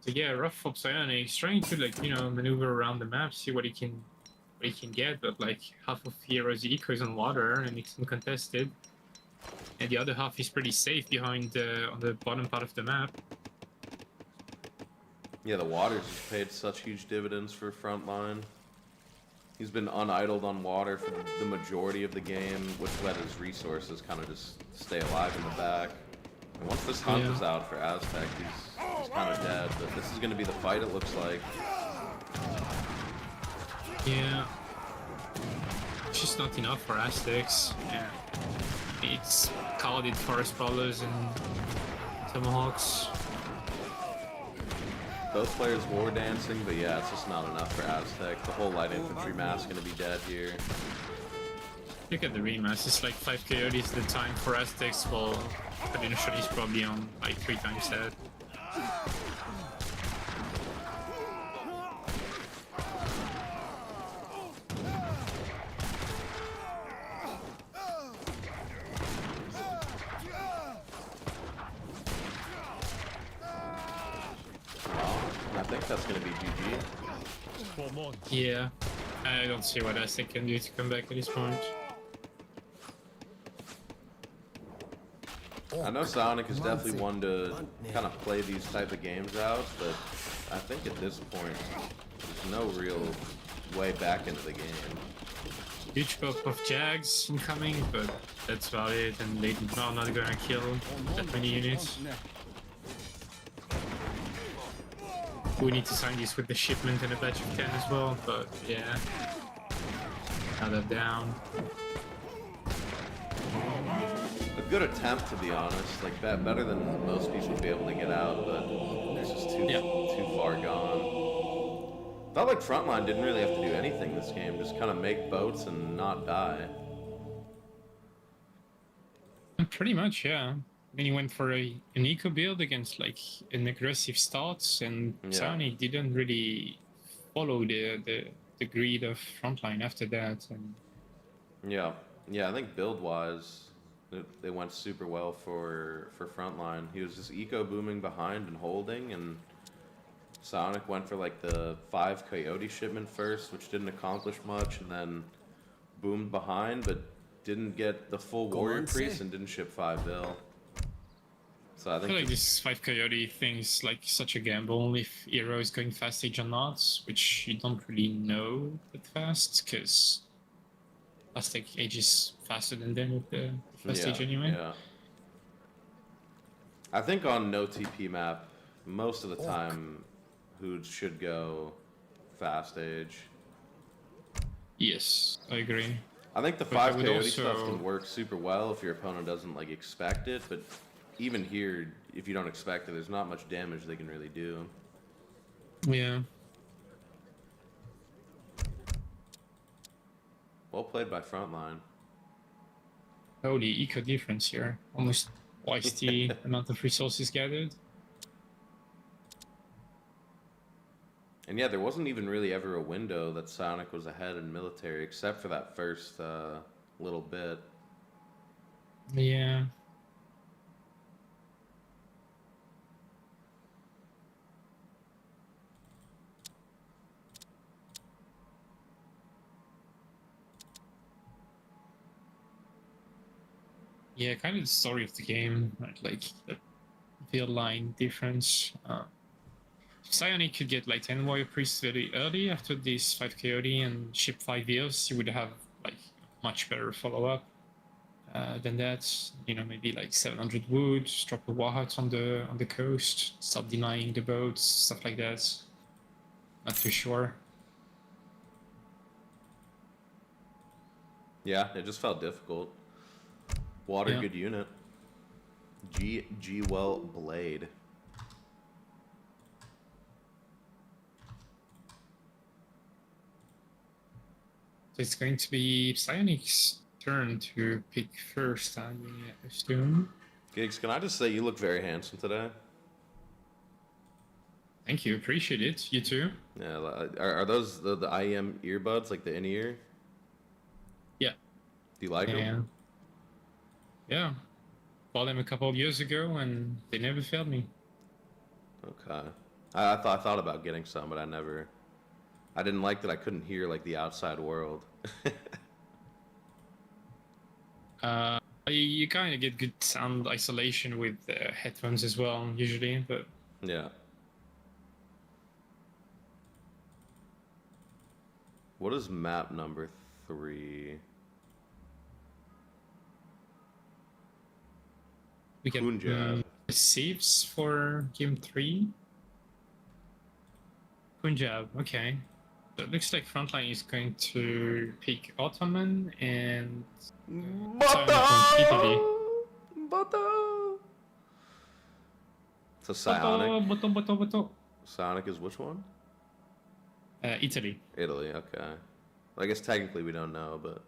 So yeah, rough for Psionic. He's trying to, like, you know, maneuver around the map, see what he can get, but like half of Hero's eco is on water and it's uncontested. And the other half is pretty safe behind on the bottom part of the map. Yeah, the waters has paid such huge dividends for Frontline. He's been unidled on water for the majority of the game, which let his resources kind of just stay alive in the back. And once this hunt is out for Aztec, he's kind of dead. But this is going to be the fight, it looks like. Yeah. It's just not enough for Aztecs. Yeah. It's carded forest ballers and Tomahawks. Both players war dancing, but yeah, it's just not enough for Aztec. The whole light infantry mass going to be dead here. Look at the rematch. It's like 5 coyotes the time for Aztecs, while Haudenosaunee is probably on like 3 times that. I think that's gonna be GG. Yeah, I don't see what Aztec can do to come back at this point. I know Psionic is definitely one to kind of play these type of games out, but I think at this point, there's no real way back into the game. Huge buff of Jags incoming, but that's about it, and they are not gonna kill that many units. We need to sign these with the shipment and a batch of 10 as well, but yeah. Now they're down. A good attempt, to be honest. Like, better than most people would be able to get out, but it's just too far gone. Felt like Frontline didn't really have to do anything this game. Just kind of make boats and not die. Pretty much, yeah. I mean, he went for an eco build against like an aggressive start, and Psionic didn't really follow the greed of Frontline after that. And Yeah, I think build-wise, they went super well for Frontline. He was just eco booming behind and holding, and Psionic went for like the 5 coyote shipment first, which didn't accomplish much, and then boomed behind, but didn't get the full warrior priest and didn't ship 5 bill. So I I feel like this 5 coyote thing is like such a gamble if Hero is going fast age or not, which you don't really know that fast, because Aztec ages faster than them with the fast age anyway. Yeah. I think on no TP map, most of the time, Hood should go fast age. Yes, I agree. I think the But 5 I would coyote stuff also- can work super well if your opponent doesn't like expect it, but even here, if you don't expect it, there's not much damage they can really do. Yeah. Well played by Frontline. Holy eco difference here. Almost twice the amount of resources gathered. And yeah, there wasn't even really ever a window that Psionic was ahead in military, except for that first little bit. Yeah. Yeah, kind of the story of the game, right? Like the field line difference. Psionic could get like 10 warrior priests very early after this 5 coyote and ship 5 vills. You would have like much better follow up than that. You know, maybe like 700 wood, drop a war hut on the coast, start denying the boats, stuff like that. Not too sure. Yeah, it just felt difficult. Water, Yeah. good unit. G well blade. So it's going to be Psionic's turn to pick first, I assume. Gigs, can I just say you look very handsome today? Thank you, appreciate it. You too? Yeah, are those the IEM earbuds, like the in-ear? Yeah. Do you like them? Yeah. Bought them a couple of years ago and they never failed me. Okay. I thought about getting some, but I didn't like that I couldn't hear like the outside world. You kind of get good sound isolation with headphones as well, usually, but Yeah. What is map number 3? we get Punjab. saves for game 3. Punjab, okay. So it looks like Frontline is going to pick Ottoman and Italy. So Psionic. Boto. Psionic is which one? Italy. Italy, okay. Well, I guess technically we don't know, but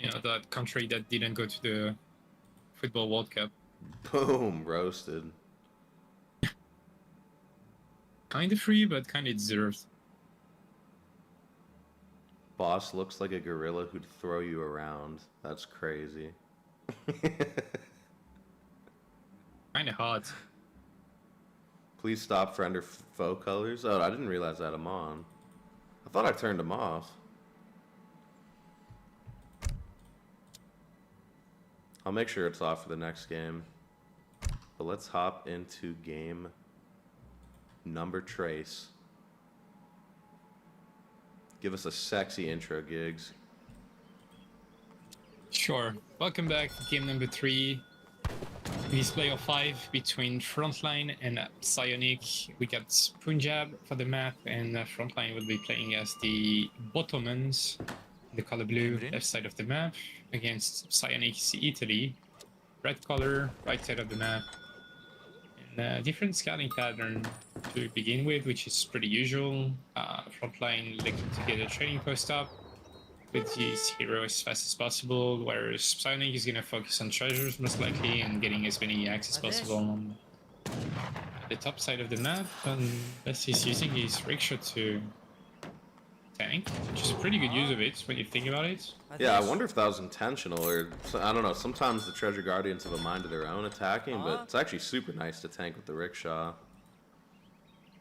You know, that country that didn't go to the Football World Cup. Boom, roasted. Kind of free, but kind of deserved. Boss looks like a gorilla who'd throw you around. That's crazy. Kind of hot. Please stop friend or foe colors. Oh, I didn't realize I had them on. I thought I turned them off. I'll make sure it's off for the next game. But let's hop into game number trace. Give us a sexy intro, Gigs. Sure. Welcome back to game number 3. In this play of 5 between Frontline and Psionic. We got Punjab for the map, and Frontline will be playing as the Ottomans, the color blue, left side of the map, against Psionic's Italy, red color, right side of the map. And different scouting pattern to begin with, which is pretty usual. Frontline looking to get a training post up with his hero as fast as possible, whereas Psionic is going to focus on treasures most likely and getting as many yaks as possible on the top side of the map, unless he's using his rickshaw to tank, which is a pretty good use of it when you think about it. Yeah, I wonder if that was intentional, or I don't know. Sometimes the treasure guardians have a mind of their own attacking, but it's actually super nice to tank with the rickshaw.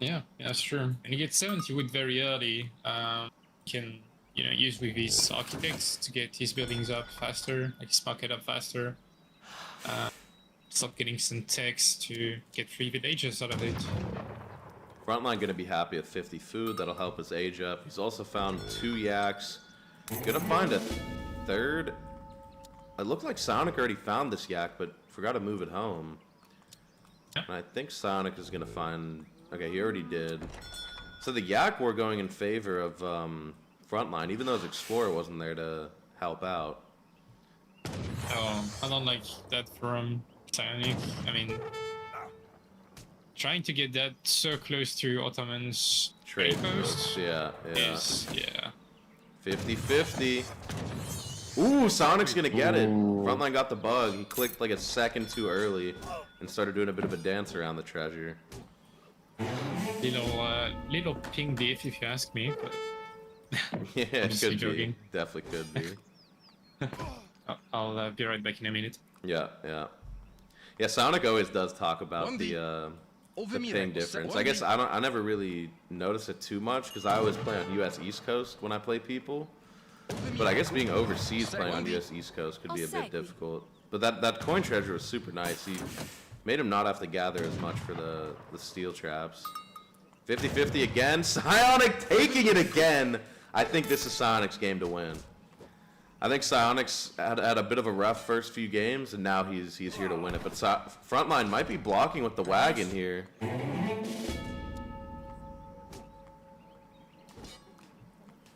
Yeah, that's true. And he gets 70 wood very early. Can, you know, use with his architects to get his buildings up faster, like his market up faster. Stop getting some text to get free villages out of it. Frontline gonna be happy with 50 food. That'll help his age up. He's also found 2 yaks. Gonna find a third. It looked like Psionic already found this yak, but forgot to move it home. Yeah. And I think Psionic is gonna find. Okay, he already did. So the yak war going in favor of Frontline, even though his explorer wasn't there to help out. Oh, I don't like that from Psionic. I mean, trying to get that so close to Ottoman's Trade post post, yeah. is, yeah. 50-50. Ooh, Sonic's gonna get it. Frontline got the bug. He clicked like a second too early and started doing a bit of a dance around the treasure. Little ping diff, if you ask me, but Yeah, I'm it just could be. joking. Definitely could be. I'll be right back in a minute. Yeah. Yeah, Sonic always does talk about the ping difference. I guess I never really notice it too much because I always play on US East Coast when I play people. But I guess being overseas playing on US East Coast could be a bit difficult. But that coin treasure was super nice. He made him not have to gather as much for the steel traps. 50-50 again. Psionic taking it again. I think this is Psionic's game to win. I think Psionic's had a bit of a rough first few games, and now he's here to win it. But Frontline might be blocking with the wagon here.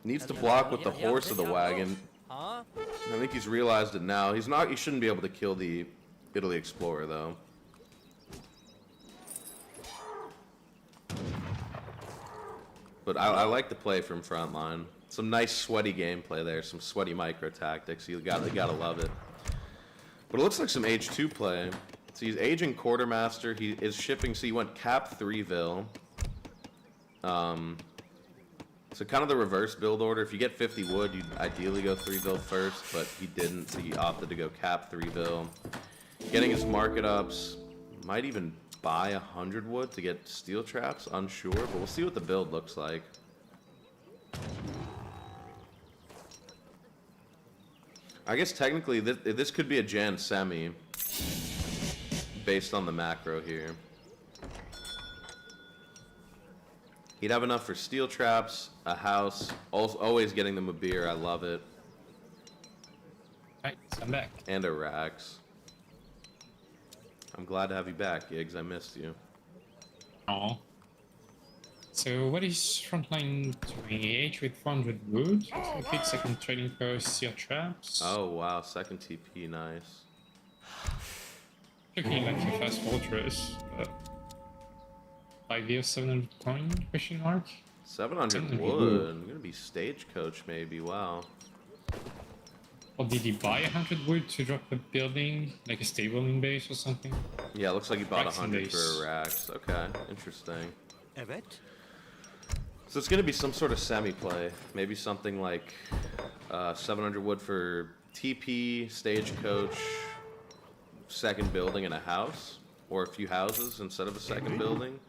Needs to block with the horse of the wagon. I think he's realized it now. He shouldn't be able to kill the Italy Explorer, though. But I like the play from Frontline. Some nice sweaty gameplay there, some sweaty micro tactics. You gotta love it. But it looks like some H2 play. So he's aging Quartermaster. He is shipping. So he went Cap 3ville. So kind of the reverse build order. If you get 50 wood, you'd ideally go 3ville first, but he didn't. So he opted to go Cap 3ville. Getting his market ups. Might even buy 100 wood to get steel traps. Unsure, but we'll see what the build looks like. I guess technically this could be a Jan semi based on the macro here. He'd have enough for steel traps, a house, always getting them a beer. I love it. Right, so I'm back. And a racks. I'm glad to have you back, Giggs. I missed you. Aw. So what is Frontline doing? H with 400 wood. Okay, second trading post, steel traps. Oh wow, second TP, nice. Looking like a fast fortress, but 5 years, 700 coin? Question mark. 700 wood. I'm gonna be stagecoach maybe. Wow. Or did he buy 100 wood to drop a building, like a stabling base or something? Yeah, looks like he bought Racks and 100 base. for racks. Okay, interesting. Evet. So it's gonna be some sort of semi-play. Maybe something like 700 wood for TP, stagecoach, second building, and a house, or a few houses instead of a second building.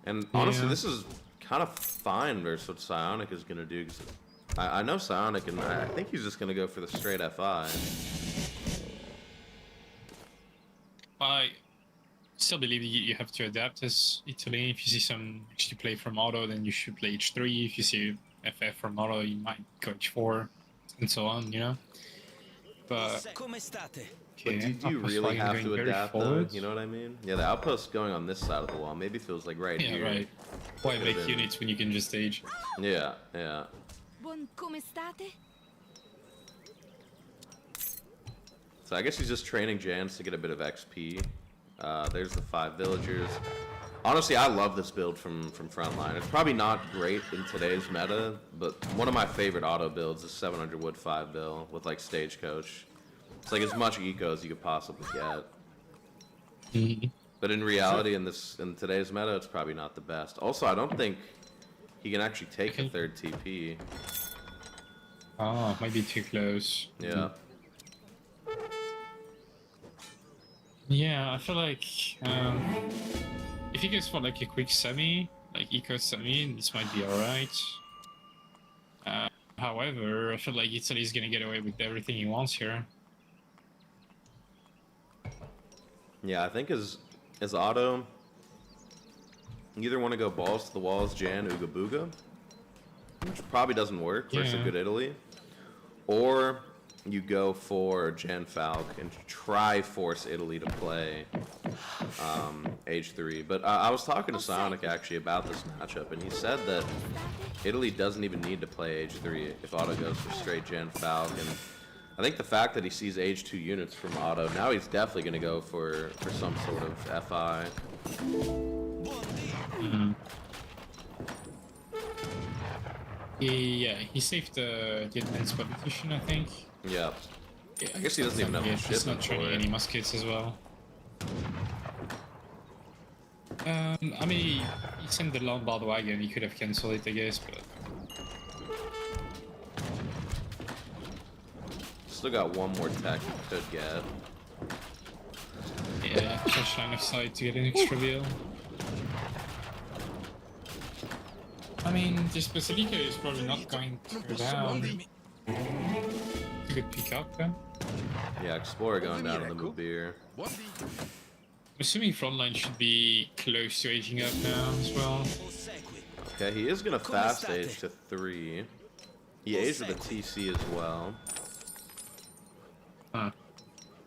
And honestly, Yeah. this is kind of fine versus what Psionic is gonna do. 'Cause I know Psionic, and I think he's just gonna go for the straight FI. I still believe you have to adapt as Italy. If you see some actually play from auto, then you should play H3. If you see FF from auto, you might go H4, and so on, you know? But, Come state? But okay, do you outpost really wagon have going to very adapt though? forward. You know what I mean? Yeah, the outpost going on this side of the wall maybe feels like right Yeah, here. right. Why Could've make been- units when you can just stage? Yeah, yeah. Buon come state? So I guess he's just training Jans to get a bit of XP. There's the 5 villagers. Honestly, I love this build from Frontline. It's probably not great in today's meta, but one of my favorite auto builds is 700 wood 5 bill with like stagecoach. It's like as much eco as you could possibly get. Mhm. But in reality, in today's meta, it's probably not the best. Also, I don't think he can actually take a Okay. third TP. Oh, might be too close. Yeah. Yeah, I feel like if he goes for like a quick semi, like eco semi, this might be alright. However, I feel like Italy's gonna get away with everything he wants here. Yeah, I think as auto, you either want to go balls to the walls, Jan, Ooga Booga, which probably doesn't work versus a Yeah. good Italy, or you go for Jan Falk and try force Italy to play H3. But I was talking to Psionic actually about this matchup, and he said that Italy doesn't even need to play H3 if Otto goes for straight Jan Falk. And I think the fact that he sees H2 units from Otto, now he's definitely going to go for some sort of FI. He saved the advanced politician, I think. Yeah. Yeah, I guess he doesn't even have the he's not shipment for training it. any muskets as well. I mean, he sent the Lombard wagon, he could have cancelled it, I guess, but... Still got one more tech he could get. Yeah, touch line of sight to get an extra bill. I mean, this Basilica is probably not going to go down. It's a good pick up, then. Yeah, Explorer going down in the Mubir. I'm assuming Frontline should be close to aging up now as well. Okay, he is going to fast age to 3. He aged with a TC as well. Huh.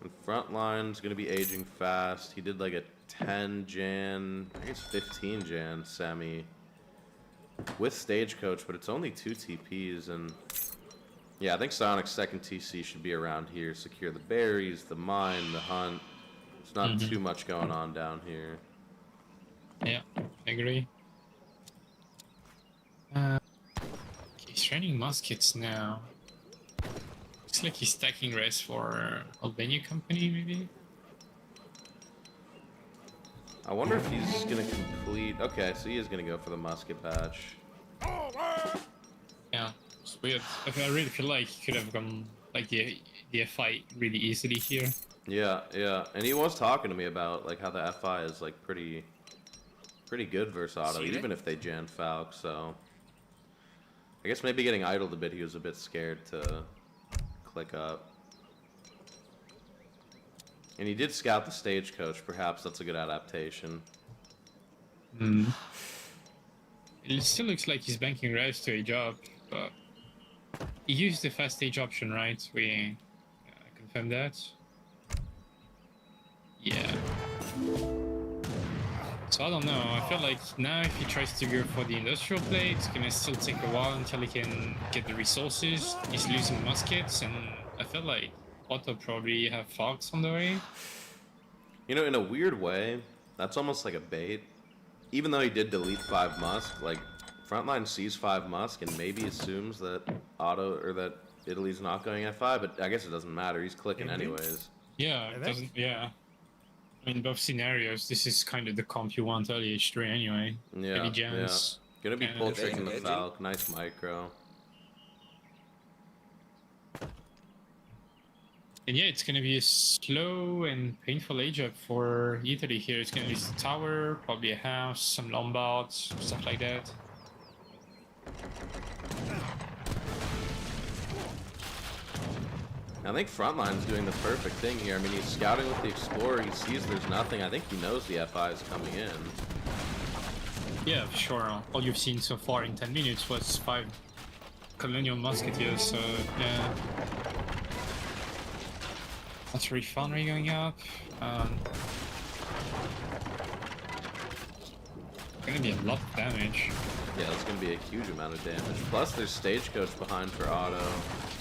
And Frontline's going to be aging fast. He did like a 10 Jan, I guess 15 Jan semi with Stagecoach, but it's only 2 TPs. And yeah, I think Psionic's second TC should be around here. Secure the berries, the mine, the hunt. There's not too much going on down here. Yeah, I agree. Okay, he's training muskets now. Looks like he's stacking res for Albania company, maybe? I wonder if he's going to complete... Okay, so he is going to go for the musket batch. Yeah, it's weird. I really feel like he could have gone like the FI really easily here. Yeah, yeah, and he was talking to me about like how the FI is like pretty good versus auto, even if they Jan Falk. So I guess maybe getting idled a bit, he was a bit scared to click up. And he did scout the stagecoach. Perhaps that's a good adaptation. It still looks like he's banking res to age up, but he used the fast age option, right? We confirmed that. Yeah. So I don't know. I feel like now if he tries to go for the industrial play, it's gonna still take a while until he can get the resources. He's losing muskets, and I feel like Otto probably have Fox on the way. You know, in a weird way, that's almost like a bait. Even though he did delete 5 musk, like Frontline sees 5 musk and maybe assumes that Otto or that Italy's not going F5, but I guess it doesn't matter. He's clicking anyways. Yeah, it doesn't. Yeah. I mean, both scenarios, this is kind of the comp you want early H3 anyway. Yeah, Heavy jams. Gonna be and- pull tricking the Falc. Nice micro. And yeah, it's gonna be a slow and painful age up for Italy here. It's gonna be a tower, probably a house, some Lombards, stuff like that. I think Frontline's doing the perfect thing here. I mean, he's scouting with the Explorer. He sees there's nothing. I think he knows the FI is coming in. Yeah, for sure. All you've seen so far in 10 minutes was 5 colonial musketeers, so yeah. That's refinery going up. Gonna be a lot of damage. Yeah, that's going to be a huge amount of damage. Plus, there's Stagecoach behind for Otto.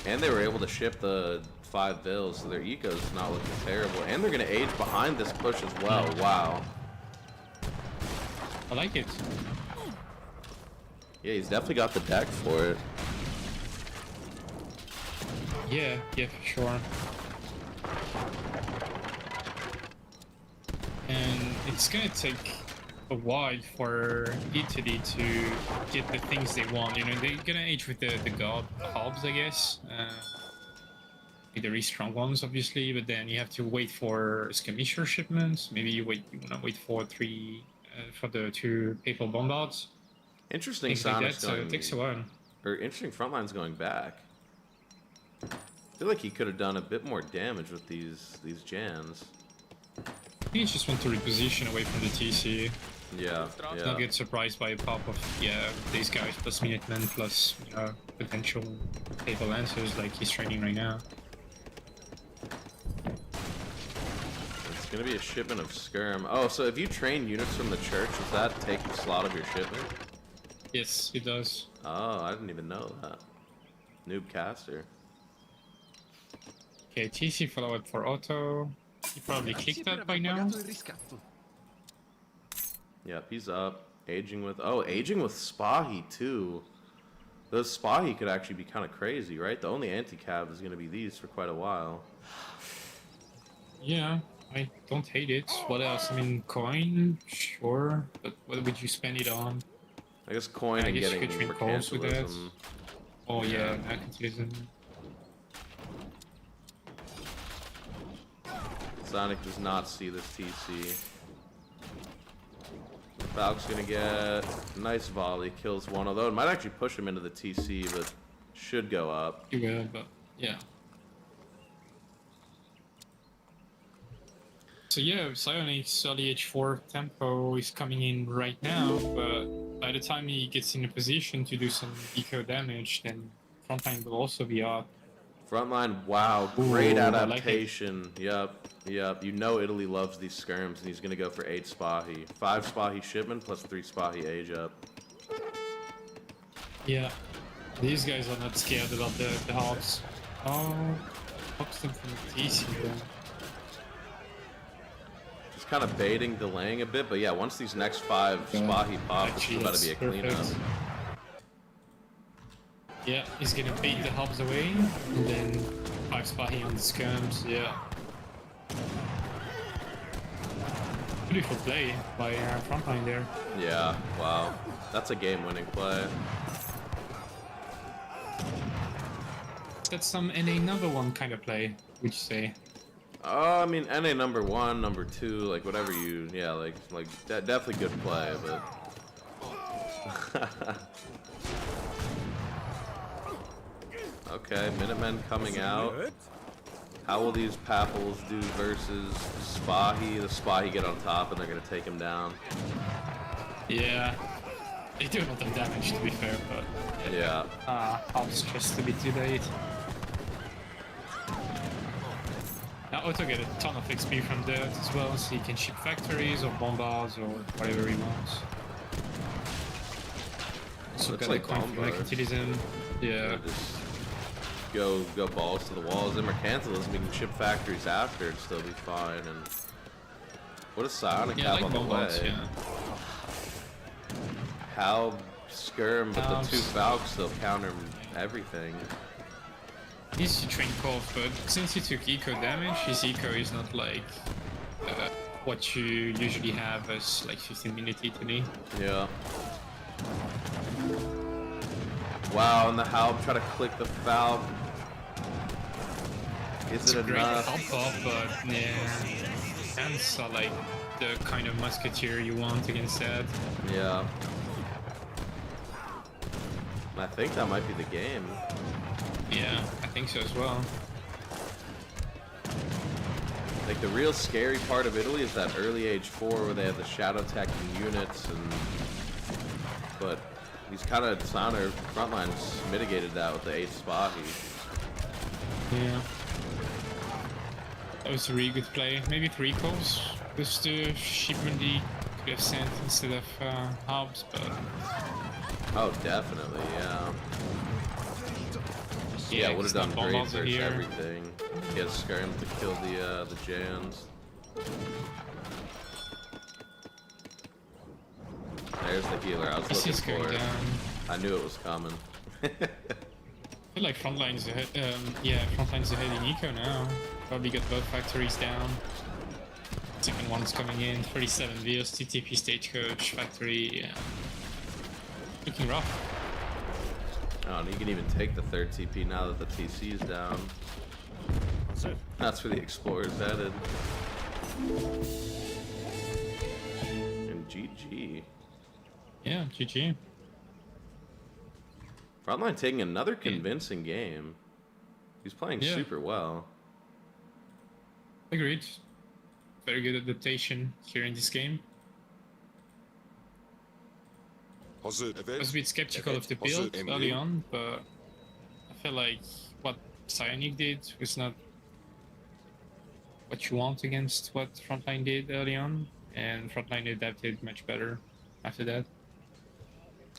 And they were able to ship the 5 bills, so their eco is not looking terrible. And they're going to age behind this push as well. Wow. I like it. Yeah, he's definitely got the deck for it. Yeah, for sure. And it's gonna take a while for Italy to get the things they want. You know, they're gonna age with the god hobs, I guess. The very strong ones, obviously, but then you have to wait for skirmisher shipments. Maybe you wanna wait for for the 2 papal bombards. Interesting Things like Sonic's that, so going, it takes a while. or interesting Frontline's going back. I feel like he could have done a bit more damage with these Jans. I think you just want to reposition away from the TC. Yeah, Not get surprised by a pop of these guys plus Minutemen plus potential papal lancers like he's training right now. It's gonna be a shipment of skirm. Oh, so if you train units from the church, does that take the slot of your shipment? Yes, it does. Oh, I didn't even know that. Noob caster. Okay, TC follow up for Otto. You probably clicked that by now. Yep, he's up. Aging with Spahi too. Those Spahi could actually be kind of crazy, right? The only anti-cav is gonna be these for quite a while. Yeah, I don't hate it. What else? I mean, coin, sure, but what would you spend it on? I guess coin I and guess you getting could train calls with that. mercantilism. Oh yeah, mercantilism. Sonic does not see this TC. Falc's gonna get a nice volley, kills one, although it might actually push him into the TC, but should go up. You will, but yeah. So yeah, Psionic's early H4 tempo is coming in right now, but by the time he gets in a position to do some eco damage, then Frontline will also be up. Frontline, wow, great Ooh, I like it. adaptation. Yep. You know Italy loves these skirms, and he's gonna go for 8 Spahi. 5 Spahi shipment plus 3 Spahi age up. Yeah, these guys are not scared about the hops. Oh, hops them from the TC though. Just kind of baiting, delaying a bit, but yeah, once these next 5 Spahi pop, it's Actually, about to be a that's cleanup. perfect. Yeah, he's gonna bait the hops away, and then 5 Spahi on the skirms, yeah. Beautiful play by Frontline there. Yeah, wow. That's a game-winning play. That's some NA number 1 kind of play, would you say? I mean, NA number 1, number 2, like whatever you, yeah, like definitely good play, but. Okay, Minutemen coming out. How will these Papals do versus Spahi? The Spahi get on top and they're gonna take him down. Yeah, they do a lot of damage to be fair, but Yeah. hops just a bit too late. Now Otto get a ton of XP from that as well, so he can ship factories or bombards or whatever he wants. So Looks got like a coin for bombards. mercantilism. Yeah. Just go balls to the walls. And mercantilism, we can ship factories after and still be fine. And what does Psionic Yeah, have like on the bombards, way? yeah. How skirm, but the 2 Falc's- Falcons still counter everything. He's to train Kolf, but since he took eco damage, his eco is not like what you usually have as like 15-minute ETD. Yeah. Wow, and the Halb try to click the Falb. Is It's it a great enough? pop-up, but yeah, hands are like the kind of musketeer you want against that. Yeah. I think that might be the game. Yeah, I think so as well. Like the real scary part of Italy is that early age 4 where they have the shadow attacking units, and but he's kind of Sauner Frontline's mitigated that with the 8th spot. Yeah. That was a really good play. Maybe 3 calls with the shipment he could have sent instead of Hobbs, but Oh, definitely, yeah. Yeah, would have done great versus here. everything. He had Skirm to kill the Jans. There's the healer I was This looking is going for. down. I knew it was coming. I feel like Frontline's ahead. Yeah, Frontline's ahead in eco now. Probably got both factories down. Second one's coming in. 37 vehicles, TTP stagecoach factory. Yeah. Looking rough. Oh, and he can even take the 3rd TP now that the TC is down. That's where the Explorer's headed. And GG. Yeah, GG. Frontline taking another convincing game. He's playing Yeah. super well. Agreed. Very good adaptation here in this game. I was a bit skeptical of the build early on, but I feel like what Psionic did was not what you want against what Frontline did early on, and Frontline adapted much better after that.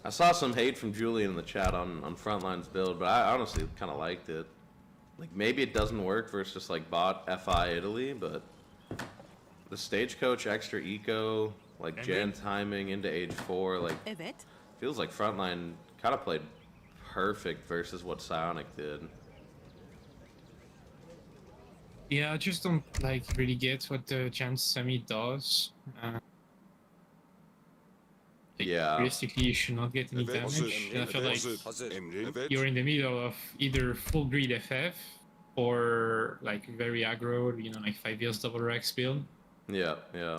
I saw some hate from Julian in the chat on Frontline's build, but I honestly kind of liked it. Like, maybe it doesn't work versus just like bot FI Italy, but the stagecoach extra eco, like Jan timing into age 4, like feels like Frontline kind of played perfect versus what Psionic did. Yeah, I just don't like really get what the Jan Semi does. Yeah. Realistically, you should not get any damage. And I feel like you're in the middle of either full greed FF or like very aggro, you know, like 5 years double Rex build. Yeah, yeah.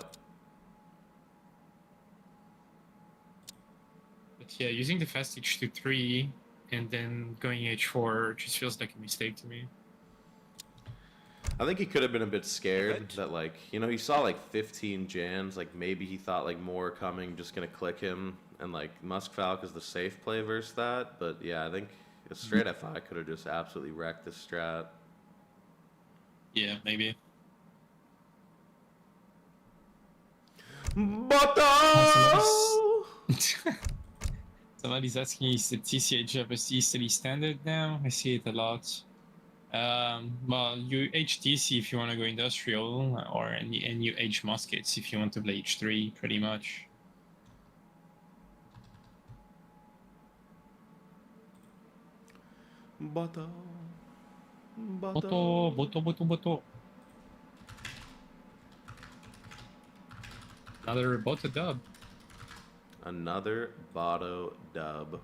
But yeah, using the fast H2-3 and then going H4 just feels like a mistake to me. I think he could have been a bit scared that, like, you know, he saw like 15 Jans, like maybe he thought like more coming, just gonna click him, and like Muskfalk is the safe play versus that. But yeah, I think a straight FI could have just absolutely wrecked this strat. Yeah, maybe. Somebody's asking, is the TCH of a easily standard now? I see it a lot. Well, you HTC if you want to go industrial, and you H muskets if you want to play H3, pretty much. Boto. Boto. Another Boto dub. Another Boto dub.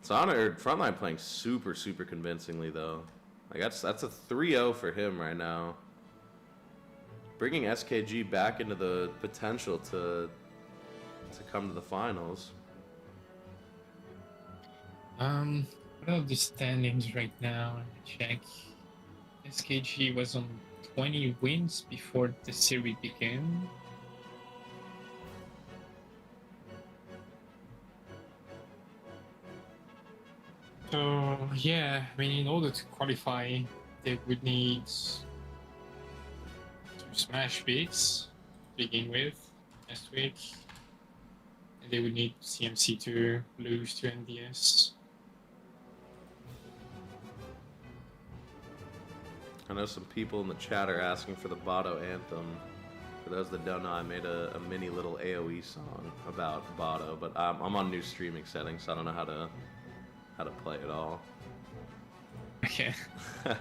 Sauner Frontline playing super convincingly though. Like that's a 3-0 for him right now. Bringing SKG back into the potential to come to the finals. What are the standings right now? Let me check. SKG was on 20 wins before the series began. So yeah, I mean, in order to qualify, they would need to smash beats to begin with next week, and they would need CMC to lose to MDS. I know some people in the chat are asking for the Boto anthem. For those that don't know, I made a mini little AOE song about Boto, but I'm on new streaming settings, so I don't know how to play it all. Okay. I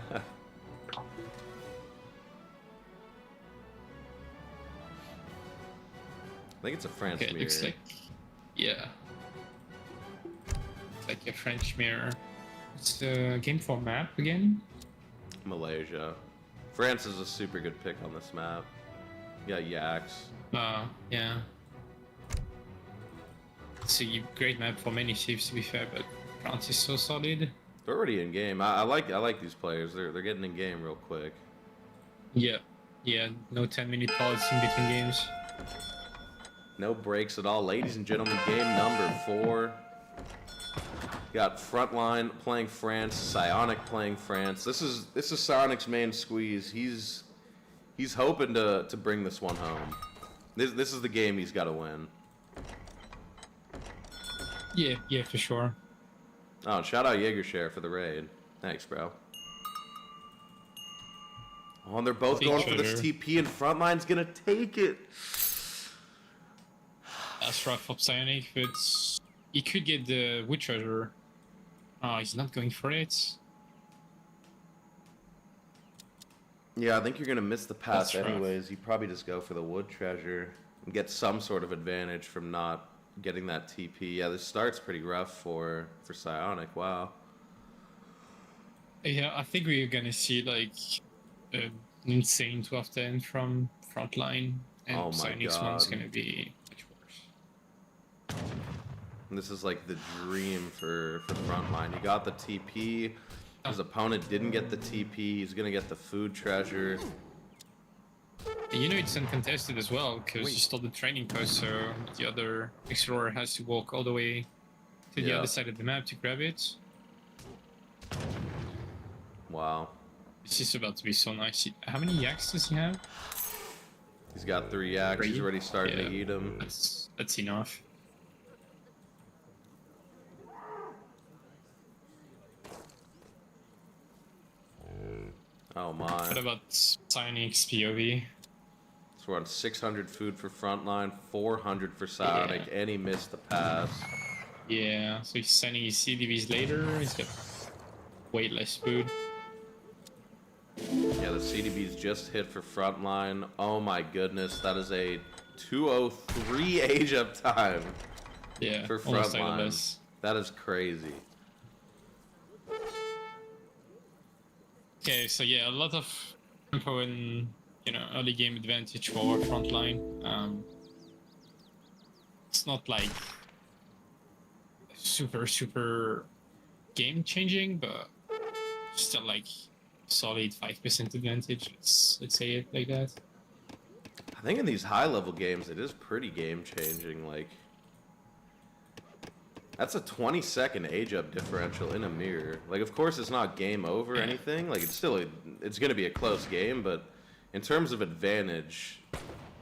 think it's a French Okay, it mirror. looks like, yeah, it's like a French mirror. It's the game for map again. Malaysia. France is a super good pick on this map. Yeah, yaks. Yeah. It's a great map for many saves, to be fair, but France is so solid. They're already in game. I like these players. They're getting in game real quick. Yeah, yeah. No 10-minute pause in between games. No breaks at all. Ladies and gentlemen, game number 4. Got Frontline playing France, Psionic playing France. This is Psionic's main squeeze. He's hoping to bring this one home. This is the game he's got to win. Yeah, for sure. Oh, and shout out Jaegershare for the raid. Thanks, bro. Oh, and they're both Big going for this shooter. TP, and Frontline's gonna take it. That's rough for Psionic, but he could get the wood treasure. Oh, he's not going for it. Yeah, I think you're gonna miss the pass That's rough. anyways. You probably just go for the wood treasure and get some sort of advantage from not getting that TP. Yeah, this start's pretty rough for Psionic. Wow. Yeah, I think we're gonna see like an insane 12-10 from Frontline, and Oh my Psionic's one's God. gonna be much worse. And this is like the dream for Frontline. He got the TP. His opponent didn't get the TP. He's gonna get the food treasure. And you know it's uncontested as well, because you stole the training post, so the other explorer has to walk all the way to the Yeah. other side of the map to grab it. Wow. This is about to be so nice. How many yaks does he have? He's got 3 yaks. He's 3? already starting to Yeah. eat them. That's enough. Oh my. What about Psionic's POV? So we're on 600 food for Frontline, 400 for Psionic, and he missed the pass. Yeah, so he's sending his CDBs later. He's got way less food. Yeah, the CDB's just hit for Frontline. Oh my goodness, that is a 2:03 age up time Yeah, for almost like the Frontline. best. That is crazy. Okay, so yeah, a lot of tempo and early game advantage for Frontline. It's not like super game changing, but still like solid 5% advantage. Let's say it like that. I think in these high level games, it is pretty game changing. Like, that's a 20-second age up differential in a mirror. Like, of course, it's not game over or anything. Like, it's going to be a close game, but in terms of advantage,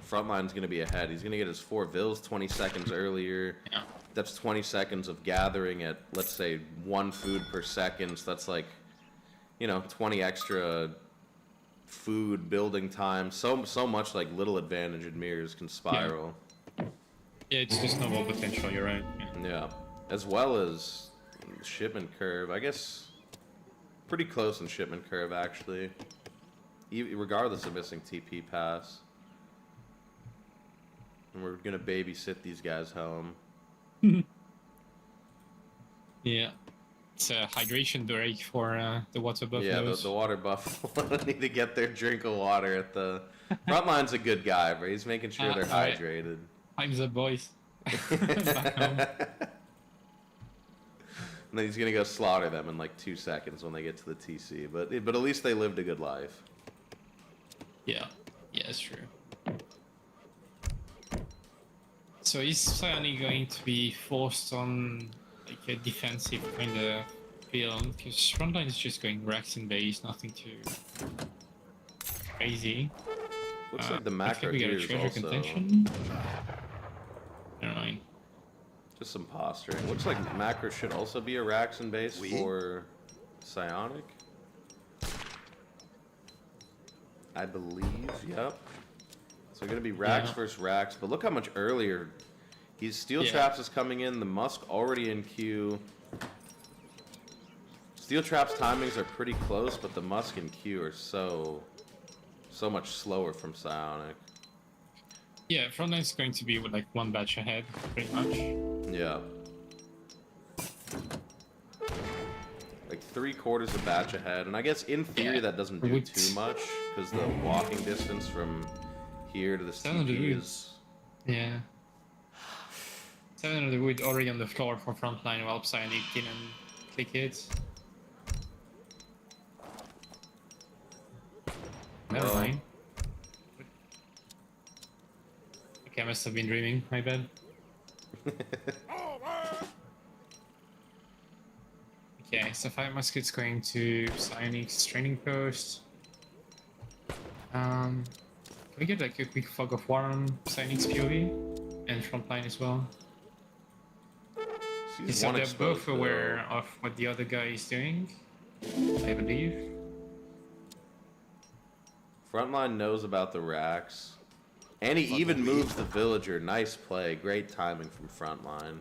Frontline's going to be ahead. He's going to get his 4 vills 20 seconds earlier. Yeah. That's 20 seconds of gathering at, let's say, 1 food per second. So that's like, 20 extra food building time. So much like little advantage in mirrors can spiral. Yeah, it's just snowball potential. You're right. Yeah. Yeah. As well as shipment curve. I guess pretty close in shipment curve, actually. Regardless of missing TP pass. And we're going to babysit these guys home. Yeah. It's a hydration break for the water buffaloes. Yeah, the water buffalo need to get their drink of water at the... Frontline's a good guy, but he's making sure they're right. hydrated. Time's up, boys. Back home. And then he's gonna go slaughter them in like 2 seconds when they get to the TC. But at least they lived a good life. Yeah, it's true. So is Psionic going to be forced on like a defensive kind of build? Because Frontline is just going Rex and base, nothing too crazy. Looks like the I macro think we got here a is treasure also contention. Never mind. just some posturing. Looks like macro should also be a Raxon base for Psionic. I believe, yep. So gonna be Rax versus Rax, but look how much earlier. Steel Traps is coming in, the Musk already in queue. Steel Trap's timings are pretty close, but the Musk and Q are so much slower from Psionic. Yeah, Frontline's going to be like one batch ahead, pretty much. Yeah. Like 3/4 a batch ahead, and I guess in theory that doesn't do too much, because the walking distance from here to the TP is... Yeah. 7 of the wood already on the floor for Frontline while Psionic didn't click it. Never mind. Okay, I must have been dreaming, my bad. Okay, so 5 muskets going to Psionic's training post. Can we get like a quick fog of war on Psionic's POV? And Frontline as well? So they're both aware of what the other guy is doing, I believe. Frontline knows about the racks. And he even moves the villager. Nice play. Great timing from Frontline.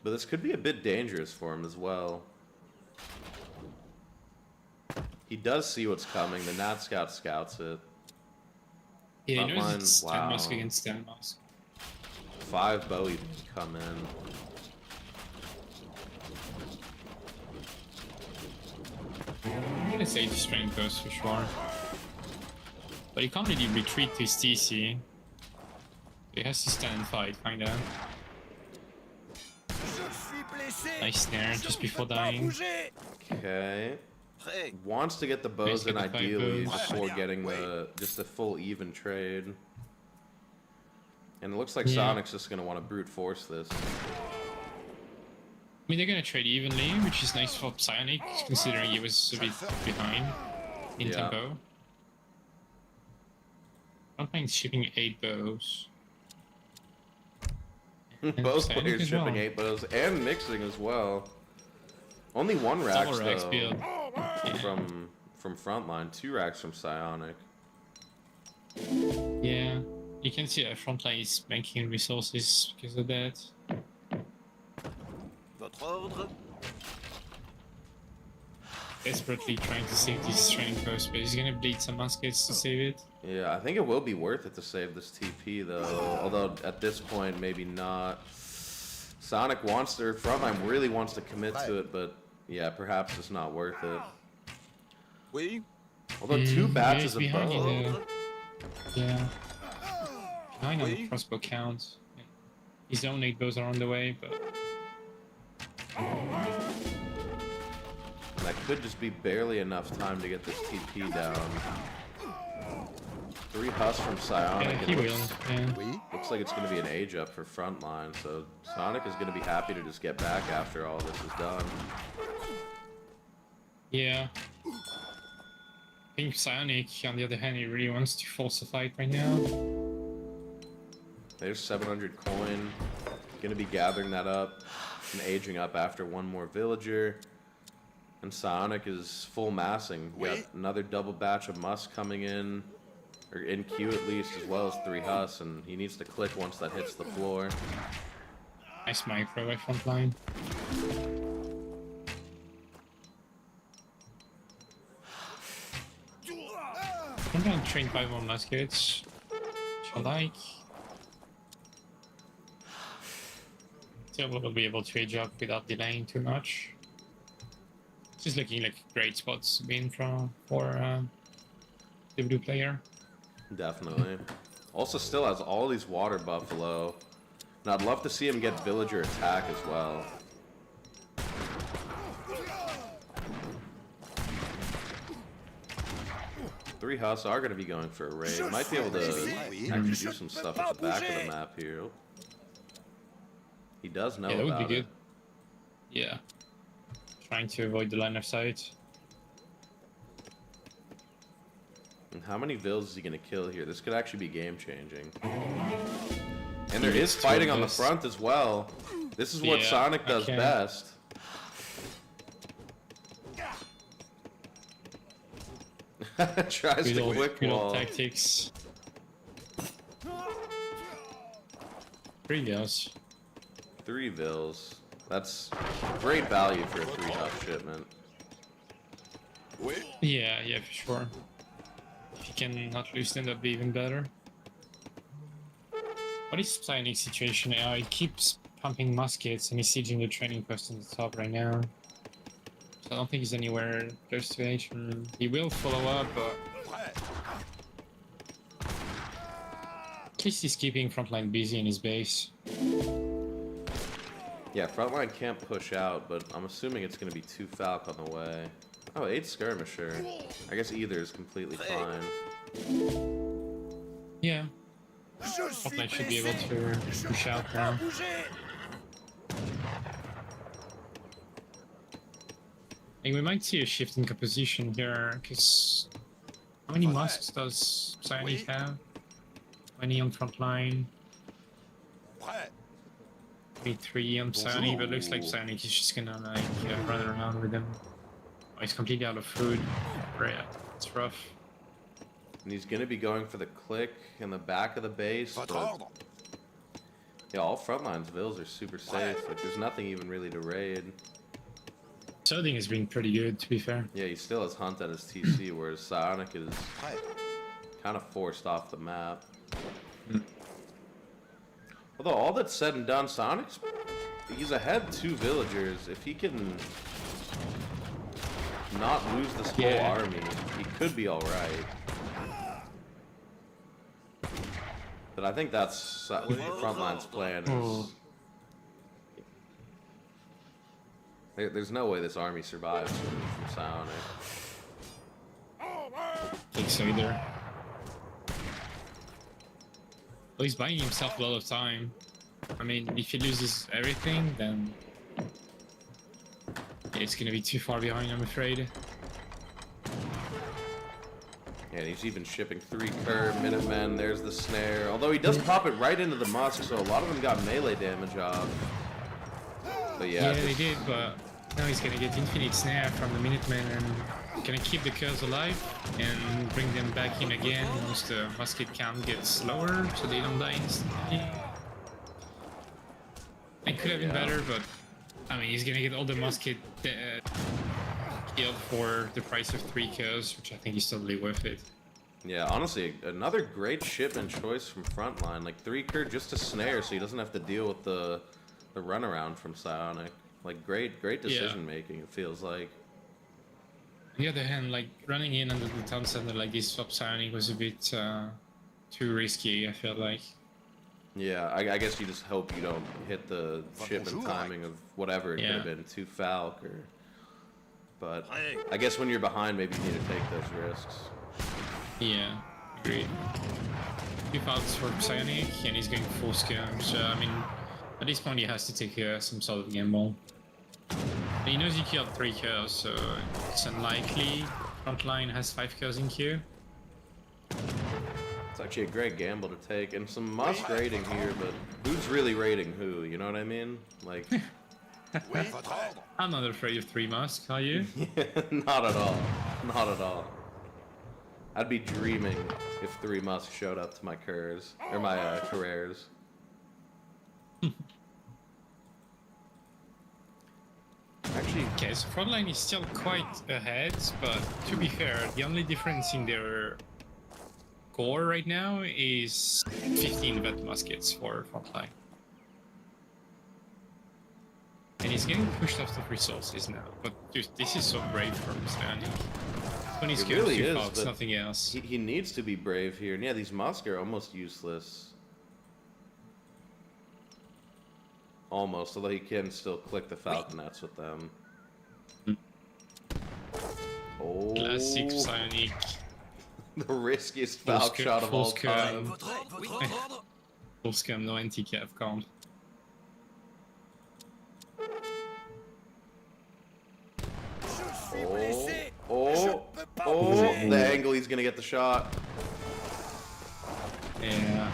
But this could be a bit dangerous for him as well. He does see what's coming. The Nat Scout scouts it. Yeah, he knows Frontline, it's 10 wow. musk against 10 musk. 5 Bowie come in. I'm gonna say the training post for sure. But he can't really retreat to his TC. He has to stand and fight, kinda. Nice snare just before dying. Okay. Wants to get the bows in ideally before getting the just a full even trade. And it looks like Sonic's just gonna want to brute force this. I mean, they're gonna trade evenly, which is nice for Psionic, considering he was a bit behind in tempo. Frontline's shipping 8 bows. Both players shipping 8 bows and mixing as well. Only 1 rack though from Frontline, 2 racks from Psionic. Yeah, you can see that Frontline is banking resources because of that. Desperately trying to save this training post, but he's gonna bleed some muskets to save it. Yeah, I think it will be worth it to save this TP though. Although at this point, maybe not. Sonic wants to, Frontline really wants to commit to it, but yeah, perhaps it's not worth it. Although 2 batches of bow. Yeah. 9 on the crossbow count. His own 8 bows are on the way, but... That could just be barely enough time to get this TP down. 3 Hus from Psionic. Yeah, he will. Yeah. Looks like it's going to be an age up for Frontline, so Sonic is going to be happy to just get back after all this is done. Yeah. I think Psionic, on the other hand, he really wants to force a fight right now. There's 700 coin. Going to be gathering that up and aging up after 1 more villager. And Psionic is full massing. We got another double batch of Musk coming in. Or in queue at least, as well as 3 Hus, and he needs to click once that hits the floor. Nice micro by Frontline. Frontline trained 5 more muskets, which I like. So we'll be able to age up without delaying too much. This is looking like great spots to be in for the blue player. Definitely. Also still has all these water buffalo. And I'd love to see him get villager attack as well. Three Hus are going to be going for a raid. Might be able to actually do some stuff at the back of the map here. He does know that about would be it. good. Yeah. Trying to avoid the line of sight. And how many vills is he going to kill here? This could actually be game-changing. And there is fighting on the front as well. This is what Sonic does best. Tries to quick wall. Tactics. 3 vills. 3 vills. That's great value for a 3-hop shipment. Yeah, for sure. If you can not lose them, that'd be even better. What is Psionic's situation now? He keeps pumping muskets and he's sieging the training post on the top right now. So I don't think he's anywhere close to H. He will follow up, but at least he's keeping Frontline busy in his base. Yeah, Frontline can't push out, but I'm assuming it's going to be 2 Falc on the way. Oh, 8 Skirmisher. I guess either is completely fine. Yeah. Frontline should be able to push out now. I think we might see a shift in composition here, because how many musks does Psionic have? 20 on Frontline. 23 on Psionic, but looks like Psionic is just gonna like run around with him. Oh, he's completely out of food. Yeah, it's rough. And he's going to be going for the click in the back of the base. But yeah, all Frontline's vills are super safe. Like, there's nothing even really to raid. Sodding has been pretty good, to be fair. Yeah, he still has Hunt at his TC, whereas Psionic is kind of forced off the map. Although, all that's said and done, Psionic's... he's ahead 2 villagers. If he can not lose this whole army, he could be alright. But I think that's Frontline's plan is... There's no way this army survives from Psionic. I think so either. Well, he's buying himself a lot of time. I mean, if he loses everything, then it's gonna be too far behind, I'm afraid. Yeah, and he's even shipping 3 curve Minutemen. There's the snare. Although he does pop it right into the musk, so a lot of them got melee damage off. But yeah, they did, but now he's gonna get infinite snare from the Minutemen and gonna keep the curves alive and bring them back in again once the musket count gets lower, so they don't die instantly. It could have been better, but I mean, he's gonna get all the musket killed for the price of 3 kills, which I think is totally worth it. Yeah, honestly, another great shipment choice from Frontline. Like 3 cur just to snare, so he doesn't have to deal with the runaround from Psionic. Like great decision making. It feels like. On the other hand, like running in under the town center like this for Psionic was a bit too risky. I feel like. Yeah, I guess you just hope you don't hit the shipment timing of whatever it could have been, 2 Falc or. But I guess when you're behind, maybe you need to take those risks. Yeah, agreed. 2 Falcs for Psionic, and he's going full scam. So I mean, at this point he has to take some sort of gamble. And he knows he killed 3 kills, so it's unlikely Frontline has 5 kills in queue. It's actually a great gamble to take, and some musk raiding here, but who's really raiding who? You know what I mean? Like. I'm not afraid of 3 musk, are you? Not at all. Not at all. I'd be dreaming if 3 musk showed up to my curs or my careers. Actually, okay, so Frontline is still quite ahead, but to be fair, the only difference in their core right now is 15 vet muskets for Frontline. And he's getting pushed off the resources now, but dude, this is so brave from Psionic. When he's killed 2 Falcs, nothing else. He needs to be brave here, and yeah, these musk are almost useless. Almost, although he can still click the falconets with them. Oh. Classic Psionic. The riskiest falc shot of all time. Full scam, no anti-cav count. Oh, the angle he's gonna get the shot. Yeah.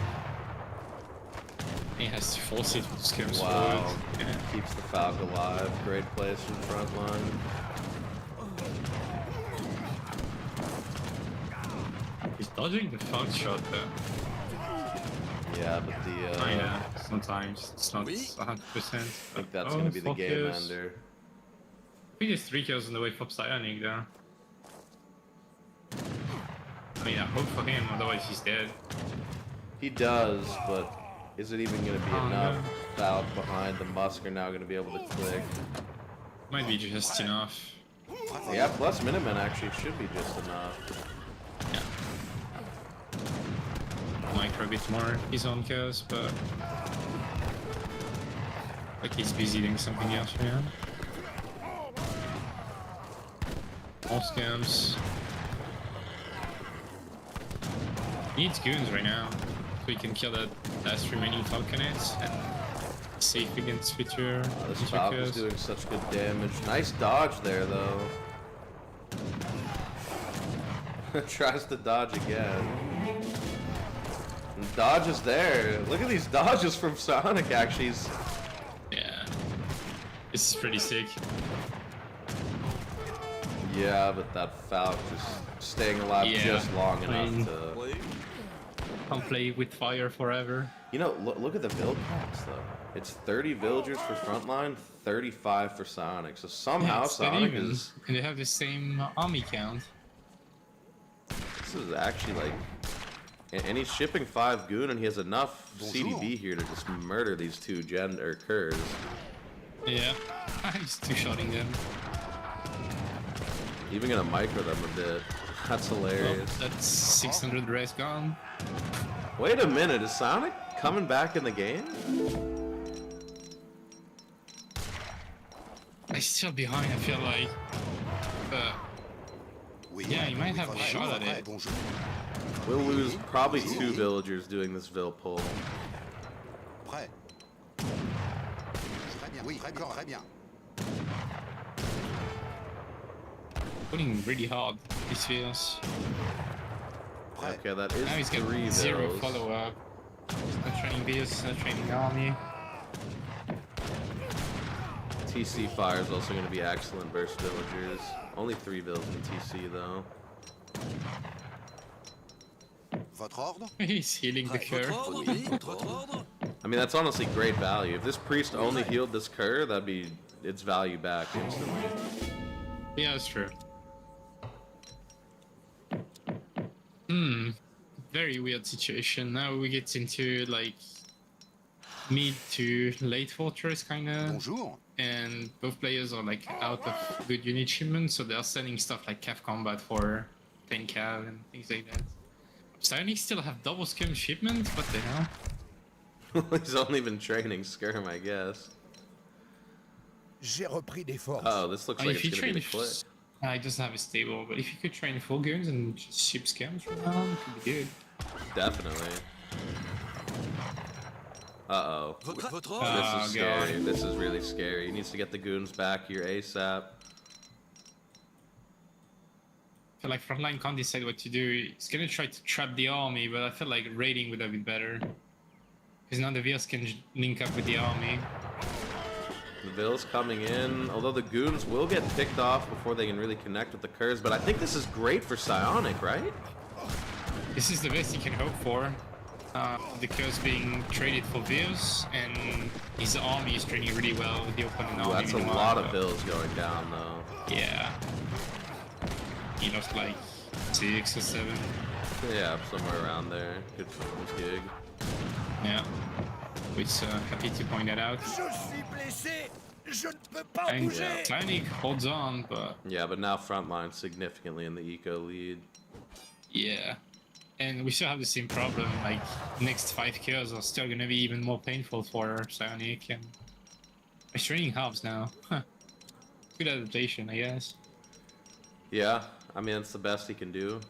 He has to force it with scams Wow. forward. Yeah. Keeps the Falc alive. Great place from Frontline. He's dodging the Falc shot there. Yeah, but the Kinda. Sometimes it's not 100%. I think that's gonna be the game ender. I think there's 3 kills on the way for Psionic there. I mean, I hope for him, otherwise he's dead. He does, but is it even gonna be Oh, enough? Out behind the Musk are now gonna be able to click. Might be just enough. Yeah, plus Minutemen actually should be just enough. Micro a bit more his own kills, but like he's busy doing something else right now. All scams. Needs goons right now, so he can kill that last remaining Falconets and safe against future. This Falcon's doing such good damage. Nice dodge there, though. Tries to dodge again. And dodge is there. Look at these dodges from Psionic, actually. Yeah. This is pretty sick. Yeah, but that Falcon just staying alive just long enough to... Can't play with fire forever. You know, look at the build counts, though. It's 30 villagers for Frontline, 35 for Psionic. So somehow Psionic is... And they have the same army count. This is actually like... And he's shipping 5 goon, and he has enough CDB here to just murder these 2 Curs. Yeah, he's two-shotting them. Even gonna micro them a bit. That's hilarious. Well, that's 600 res gone. Wait a minute, is Psionic coming back in the game? He's still behind, I feel like. But yeah, he might have a shot at it. We'll lose probably 2 villagers doing this Vill pull. Putting really hard, this feels. Okay, that is Now he's got 3 0 Vills. follow-up. He's not training Vills, he's not training army. TC fire is also going to be excellent versus villagers. Only 3 Vills in TC though. He's healing the Cur. I mean, that's honestly great value. If this priest only healed this Cur, that'd be its value back instantly. Yeah, that's true. Very weird situation. Now we get into like mid to late fortress kinda. And both players are like out of good unit shipment, so they're sending stuff like Cav Combat for 10 Cav and things like that. Psionic still have double scum shipment, what the hell? He's only been training Skirm, I guess. Oh, this looks like it's gonna be the click. He doesn't have a stable, but if you could train 4 guns and just ship scams from now on, it could be good. Definitely. Uh-oh. This is scary. God. This is really scary. He needs to get the goons back here ASAP. I feel like Frontline can't decide what to do. He's gonna try to trap the army, but I feel like raiding would have been better. Because now the Vills can link up with the army. The Vills coming in, although the goons will get picked off before they can really connect with the Curs, but I think this is great for Psionic, right? This is the best he can hope for. The Curs being traded for Vills, and his army is training really well with the opponent army. That's a lot of Vills going down, though. Yeah. He lost like 6 or 7. Yeah, somewhere around there. Good for his gig. Yeah. Which, happy to point that out. And Psionic holds on, but... Yeah, but now Frontline significantly in the eco lead. Yeah. And we still have the same problem, like, next 5 kills are still gonna be even more painful for Psionic, and... He's training halves now. Huh. Good adaptation, I guess. Yeah, I mean, it's the best he can do.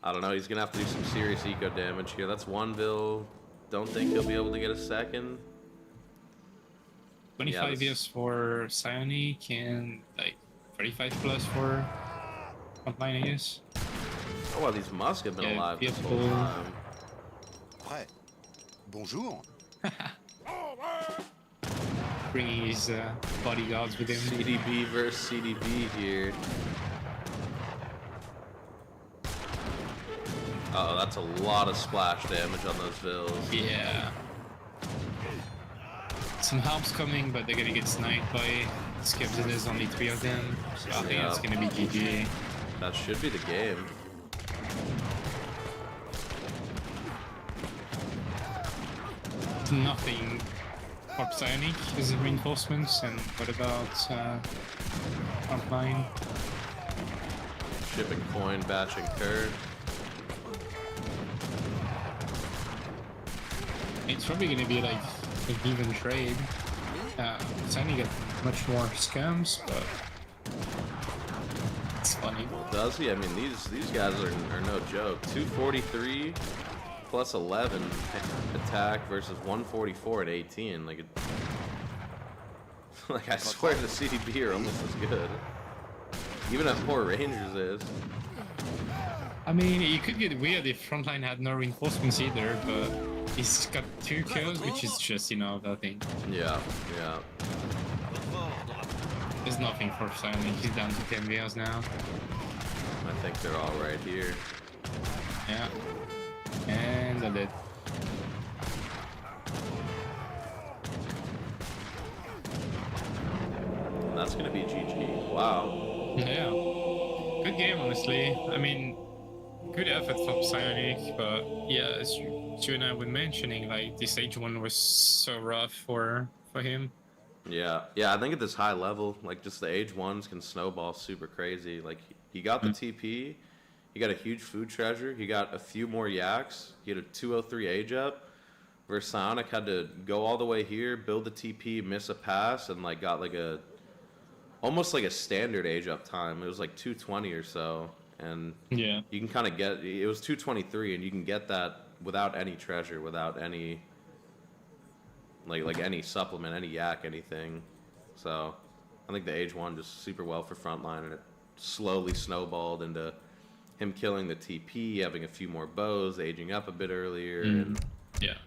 I don't know, he's gonna have to do some serious eco damage here. That's 1 Vill. Don't think he'll be able to get a second. 25 years for Psionic and like 35 plus for Frontline, I guess. Oh, well, these Musk have been alive this whole time. Bonjour. Bringing his bodyguards with him. CDB versus CDB here. Oh, that's a lot of splash damage on those vills. Yeah. Some help's coming, but they're gonna get sniped by Skips, and there's only 3 of them. So I think it's gonna be GG. That should be the game. Nothing for Psionic as reinforcements, and what about Frontline? Shipping coin, batching curd. It's probably gonna be like an even trade. Psionic got much more scams, but it's funny. Does he? I mean, these guys are no joke. 243 plus 11 attack versus 144 at 18. Like, like I swear the CDB are almost as good. Even as more Rangers is. I mean, it could get weird if Frontline had no reinforcements either, but he's got 2 kills, which is just, you know, nothing. Yeah, yeah. There's nothing for Psionic. He's down to 10 VLs now. I think they're all right here. Yeah. And they're dead. That's gonna be GG. Wow. Yeah. Good game, honestly. I mean, good effort from Psionic, but yeah, as you and I were mentioning, like, this stage 1 was so rough for him. Yeah, yeah. I think at this high level, like, just the age 1s can snowball super crazy. Like, he got the TP, he got a huge food treasure, he got a few more yaks, he had a 203 age up. Versus Psionic had to go all the way here, build the TP, miss a pass, and like got like a almost like a standard age up time. It was like 220 or so, and Yeah. you can kind of get it was 223, and you can get that without any treasure, without any like any supplement, any yak, anything. So I think the age 1 just super well for Frontline, and it slowly snowballed into him killing the TP, having a few more bows, aging up a bit earlier, and Yeah.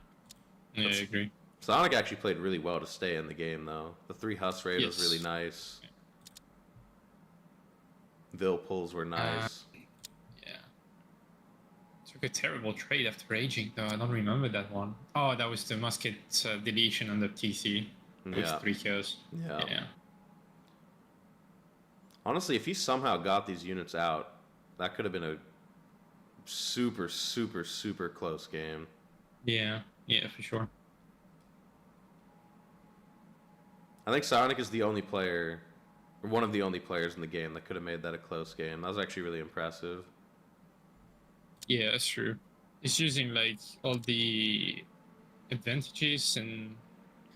Yeah, I agree. Psionic actually played really well to stay in the game, though. The 3 Huss raid was Yes. really nice. Vil pulls were nice. Yeah. Took a terrible trade after aging, though. I don't remember that one. Oh, that was the musket deletion on the TC with Yeah. 3 kills. Yeah. Yeah. Honestly, if he somehow got these units out, that could have been a super, super, super close game. Yeah. Yeah, for sure. I think Psionic is the only player, or one of the only players in the game that could have made that a close game. That was actually really impressive. Yeah, that's true. He's using like all the advantages and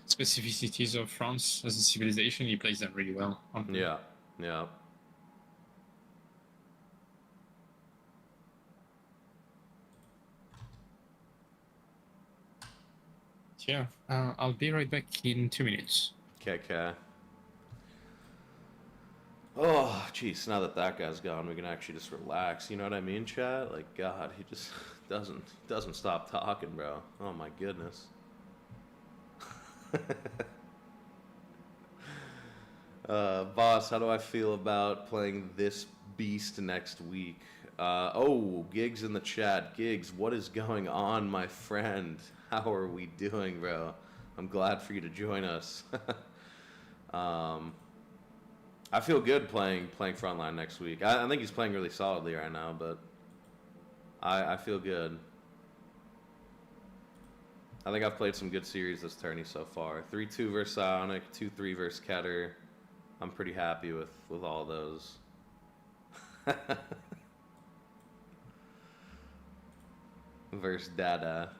specificities of France as a civilization. He plays them really well. Yeah, yeah. Yeah, I'll be right back in 2 minutes. KK. Oh, jeez, now that guy's gone, we can actually just relax. You know what I mean, chat? Like, God, he just doesn't stop talking, bro. Oh my goodness. Boss, how do I feel about playing this beast next week? Oh, Gigs in the chat. Gigs, what is going on, my friend? How are we doing, bro? I'm glad for you to join us. I feel good playing Frontline next week. I think he's playing really solidly right now, but I feel good. I think I've played some good series this tourney so far. 3-2 versus Psionic, 2-3 versus Keter. I'm pretty happy with all those. Versus Dada.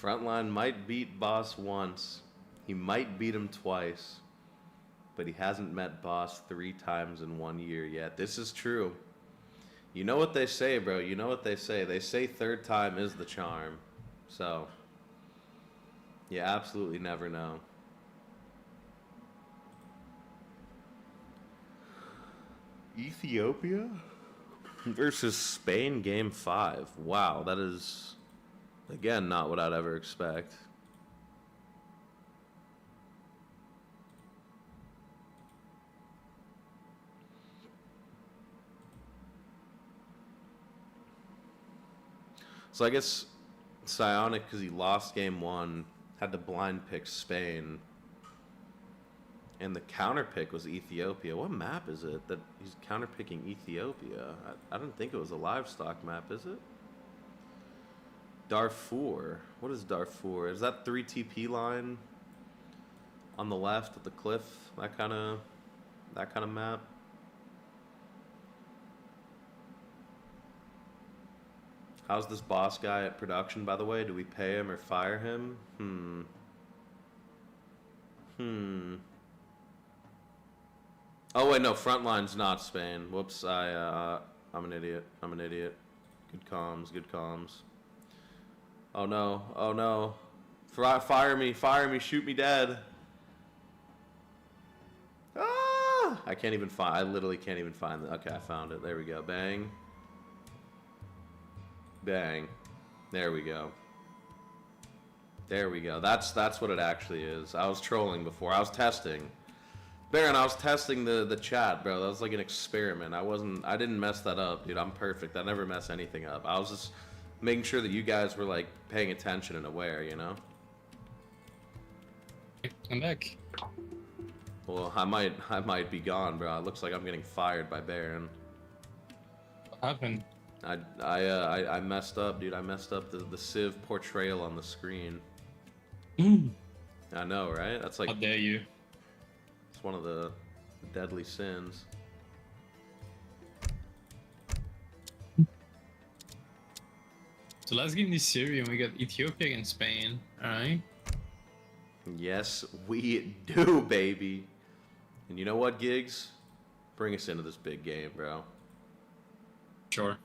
Frontline might beat Boss once. He might beat him twice. but he hasn't met boss 3 times in 1 year yet. This is true. You know what they say, bro. You know what they say. They say third time is the charm. So, you absolutely never know. Ethiopia versus Spain, game 5. Wow, that is, again, not what I'd ever expect. So I guess Psionic, because he lost game 1, had to blind pick Spain. And the counter pick was Ethiopia. What map is it that he's counter picking Ethiopia? I don't think it was a livestock map, is it? Darfur. What is Darfur? Is that 3 TP line on the left of the cliff? That kind of map? How's this boss guy at production, by the way? Do we pay him or fire him? Oh wait, no, Frontline's not Spain. Whoops, I'm an idiot. I'm an idiot. Good comms, good comms. Oh no, oh no. Fire me, shoot me dead. Ah! I can't even find, I literally can't even find it. Okay, I found it. There we go. Bang. Bang. There we go. There we go. That's what it actually is. I was trolling before. I was testing. Baron, I was testing the chat, bro. That was like an experiment. I didn't mess that up, dude. I'm perfect. I never mess anything up. I was just making sure that you guys were like paying attention and aware, you know? I'm back. Well, I might be gone, bro. It looks like I'm getting fired by Baron. What happened? I messed up, dude. I messed up the Civ portrayal on the screen. I know, right? That's like, How dare you? it's one of the deadly sins. So last game this series, we got Ethiopia against Spain. Alright. Yes, we do, baby. And you know what, Gigs? Bring us into this big game, bro. Sure.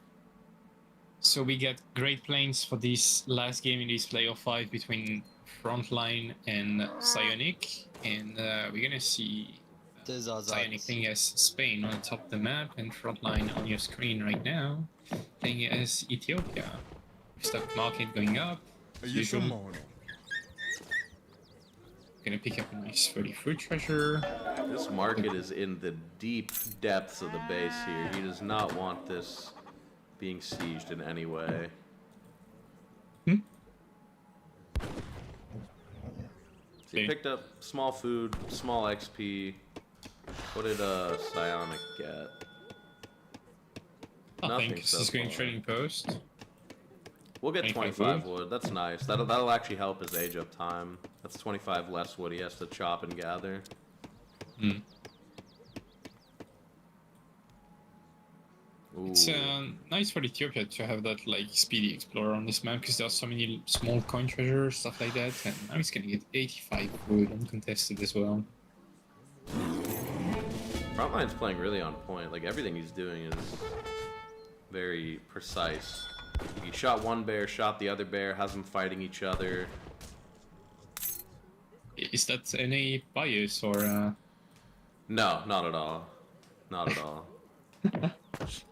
So we get Great Plains for this last game in this playoff 5 between Frontline and Psionic, and we're gonna see Psionic playing as Spain on the top of the map, and Frontline on your screen right now playing as Ethiopia. Stock market going up. As usual. Gonna pick up a nice 30 fruit treasure. This market is in the deep depths of the base here. He does not want this being sieged in any way. So he picked up small food, small XP. What did Psionic get? Nothing, because so he's going far. trading post. We'll get 25 wood. That's nice. That'll actually help his age up time. That's 25 less wood he has to chop and gather. It's nice for Ethiopia to have that like speedy explorer on this map because there's so many small coin treasures, stuff like that, and now he's gonna get 85 wood uncontested as well. Frontline's playing really on point. Like everything he's doing is very precise. He shot one bear, shot the other bear, has them fighting each other. Is that any bias or? No, not at all. Not at all.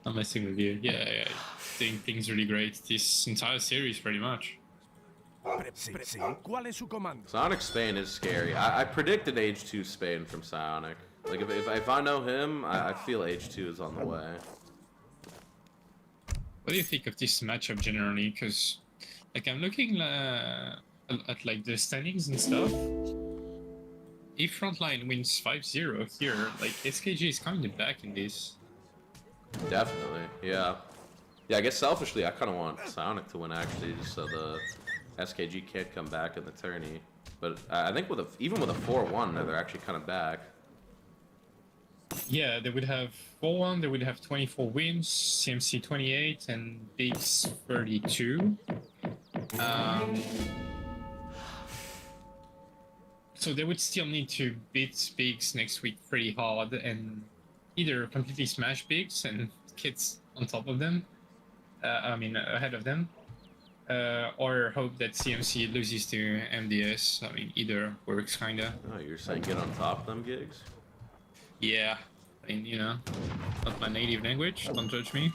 I'm messing with you. Yeah, I think things really great. This entire series, pretty much. Psionic Spain is scary. I predicted age 2 Spain from Psionic. Like if I know him, I feel age 2 is on the way. What do you think of this matchup generally? Because, like, I'm looking at like the standings and stuff. If Frontline wins 5-0 here, like SKG is kind of back in this. Definitely, yeah. Yeah, I guess selfishly, I kind of want Psionic to win actually, just so the SKG can't come back in the tourney. But I think even with a 4-1, they're actually kind of back. Yeah, they would have 4-1, they would have 24 wins, CMC 28, and Bigs 32. So they would still need to beat Bigs next week pretty hard and either completely smash Bigs and kids on top of them, ahead of them, or hope that CMC loses to MDS. I mean, either works kinda. Oh, you're saying get on top of them gigs? Yeah, I mean, you know, not my native language, don't judge me.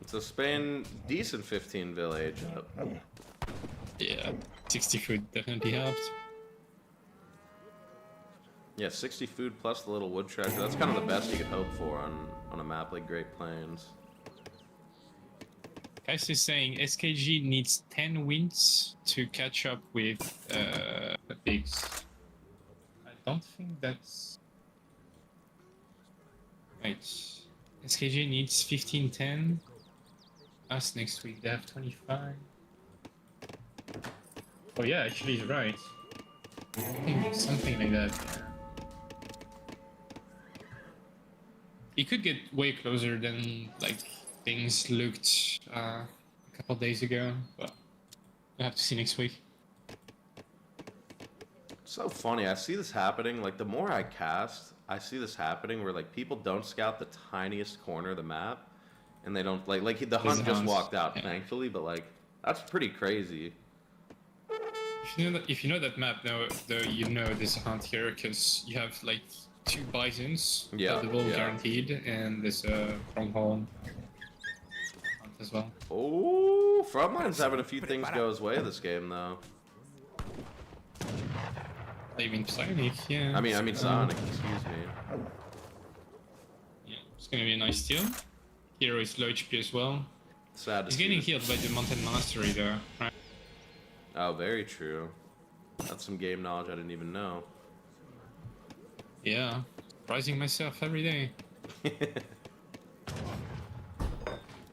So Spain, decent 15 village. Yeah, 60 food definitely helped. Yeah, 60 food plus the little wood treasure. That's kind of the best you could hope for on a map like Great Plains. Guys is saying SKG needs 10 wins to catch up with Bigs. I don't think that's... Right. SKG needs 15-10. Us next week, they have 25. Oh yeah, actually he's right. I think something like that. Yeah. He could get way closer than like things looked a couple days ago, but we'll have to see next week. So funny, I see this happening. Like the more I cast, I see this happening where like people don't scout the tiniest corner of the map. And they don't like the hunt just walked out, yeah. Thankfully, but like that's pretty crazy. If you know that map now, though, you know there's a hunt here because you have like 2 bisons, double guaranteed, and there's a from home hunt as well. Oh, Frontline's having a few things go his way this game though. I mean Psionic, yeah. I mean Sonic, excuse me. Yeah, it's gonna be a nice steal. Hero is low HP as well. Sad to He's see getting this. healed by the Mountain Mastery though, right? Oh, very true. That's some game knowledge I didn't even know. Yeah, surprising myself every day.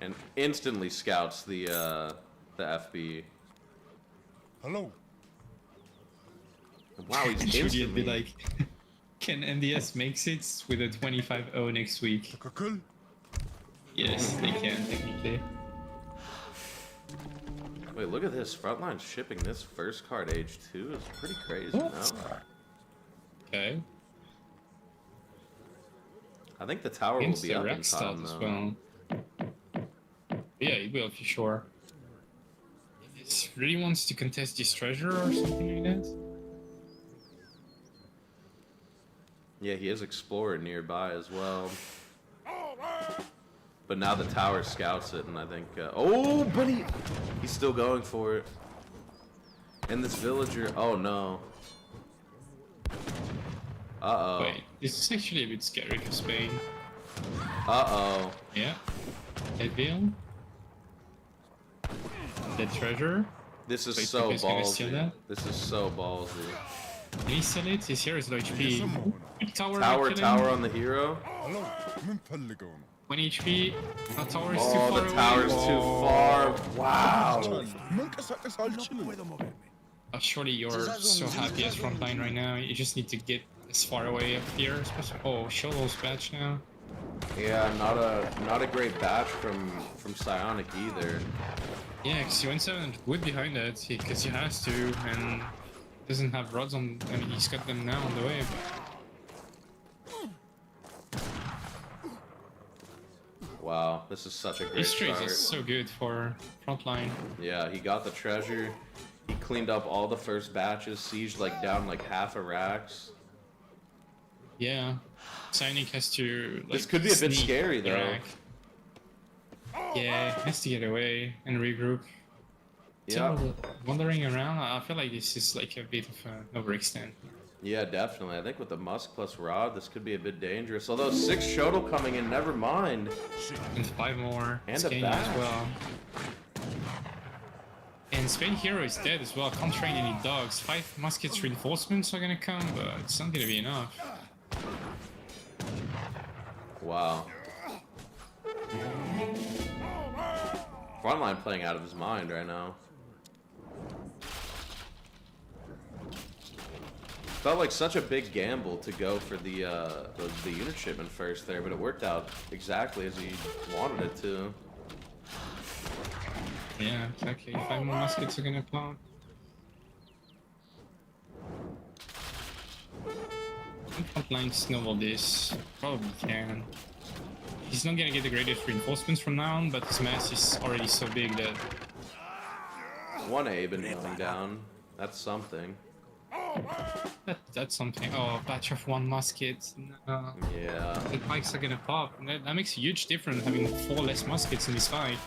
And instantly scouts the FB. Hello. Wow, he's Should instantly... be like, can MDS makes it with a 25-0 next week? Yes, they can, technically. Wait, look at this. Frontline shipping this first card age 2 is pretty crazy, no? Okay. I think the tower Against will be the up in red start time, as though. well. Yeah, it will for sure. He really wants to contest this treasure or something like that? Yeah, he has Explorer nearby as well. But now the tower scouts it, and I think... oh, but he's still going for it. And this villager... Oh, no. Uh-oh. Wait, this is actually a bit scary for Spain. Uh-oh. Yeah. Headville. The treasure. This is Wait, so Pepe's gonna steal ballsy. that? This is so ballsy. Can he sell it? His hero is low HP. Tower Tower on the hero. 1 HP. Our tower is too Oh, far the tower's away. too far. Wow. Surely you're so happy as Frontline right now. You just need to get as far away up here. Especially, oh, Shovel's batch now. Yeah, not a great batch from Psionic either. Yeah, because he went 7 wood behind that because he has to, and doesn't have rods on. I mean, he's got them now on the way. Wow, this is such a great This trade start. is so good for Frontline. Yeah, he got the treasure. He cleaned up all the first batches, sieged like down like half a racks. Yeah, Psionic has to. Like, This could be a bit sneak scary the though. rack. Yeah, has to get away and regroup. Yeah. Still wandering around, I feel like this is like a bit of an overextend. Yeah, definitely. I think with the Musk plus Rod, this could be a bit dangerous. Although 6 Shodel coming in, never mind. And 5 more. And a Spain batch. as well. And Spain hero is dead as well. Can't train any dogs. 5 muskets reinforcements are gonna come, but it's not gonna be enough. Wow. Frontline playing out of his mind right now. Felt like such a big gamble to go for the unit shipment first there, but it worked out exactly as he wanted it to. Yeah, exactly. 5 more muskets are gonna pop. Can Frontline snowball this? Probably can. He's not gonna get the greatest reinforcements from now on, but his mass is already so big that... One Aben going down. That's something. That's something. Oh, batch of 1 musket. No. Yeah. The pikes are gonna pop. That makes a huge difference having 4 less muskets in this fight.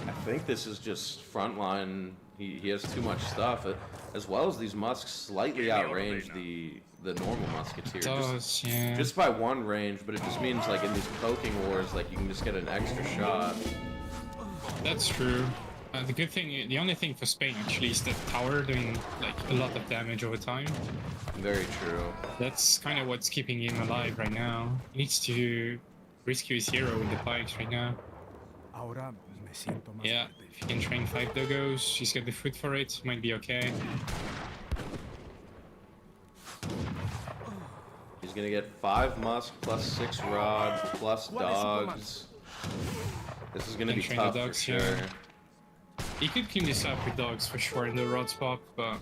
I think this is just Frontline. He has too much stuff, as well as these musks slightly outrange the normal muskets here. Yeah. Just by 1 range, but it just means like in these poking wars, like you can just get an extra shot. That's true. The good thing, the only thing for Spain actually is that tower doing like a lot of damage over time. Very true. That's kind of what's keeping him alive right now. He needs to rescue his hero with the pikes right now. Yeah, if he can train 5 doggos, he's got the foot for it, might be okay. He's gonna get 5 musk plus 6 rod plus dogs. This is gonna be train tough the dogs, for sure. yeah. He could clean this up with dogs for sure in the rod spot, but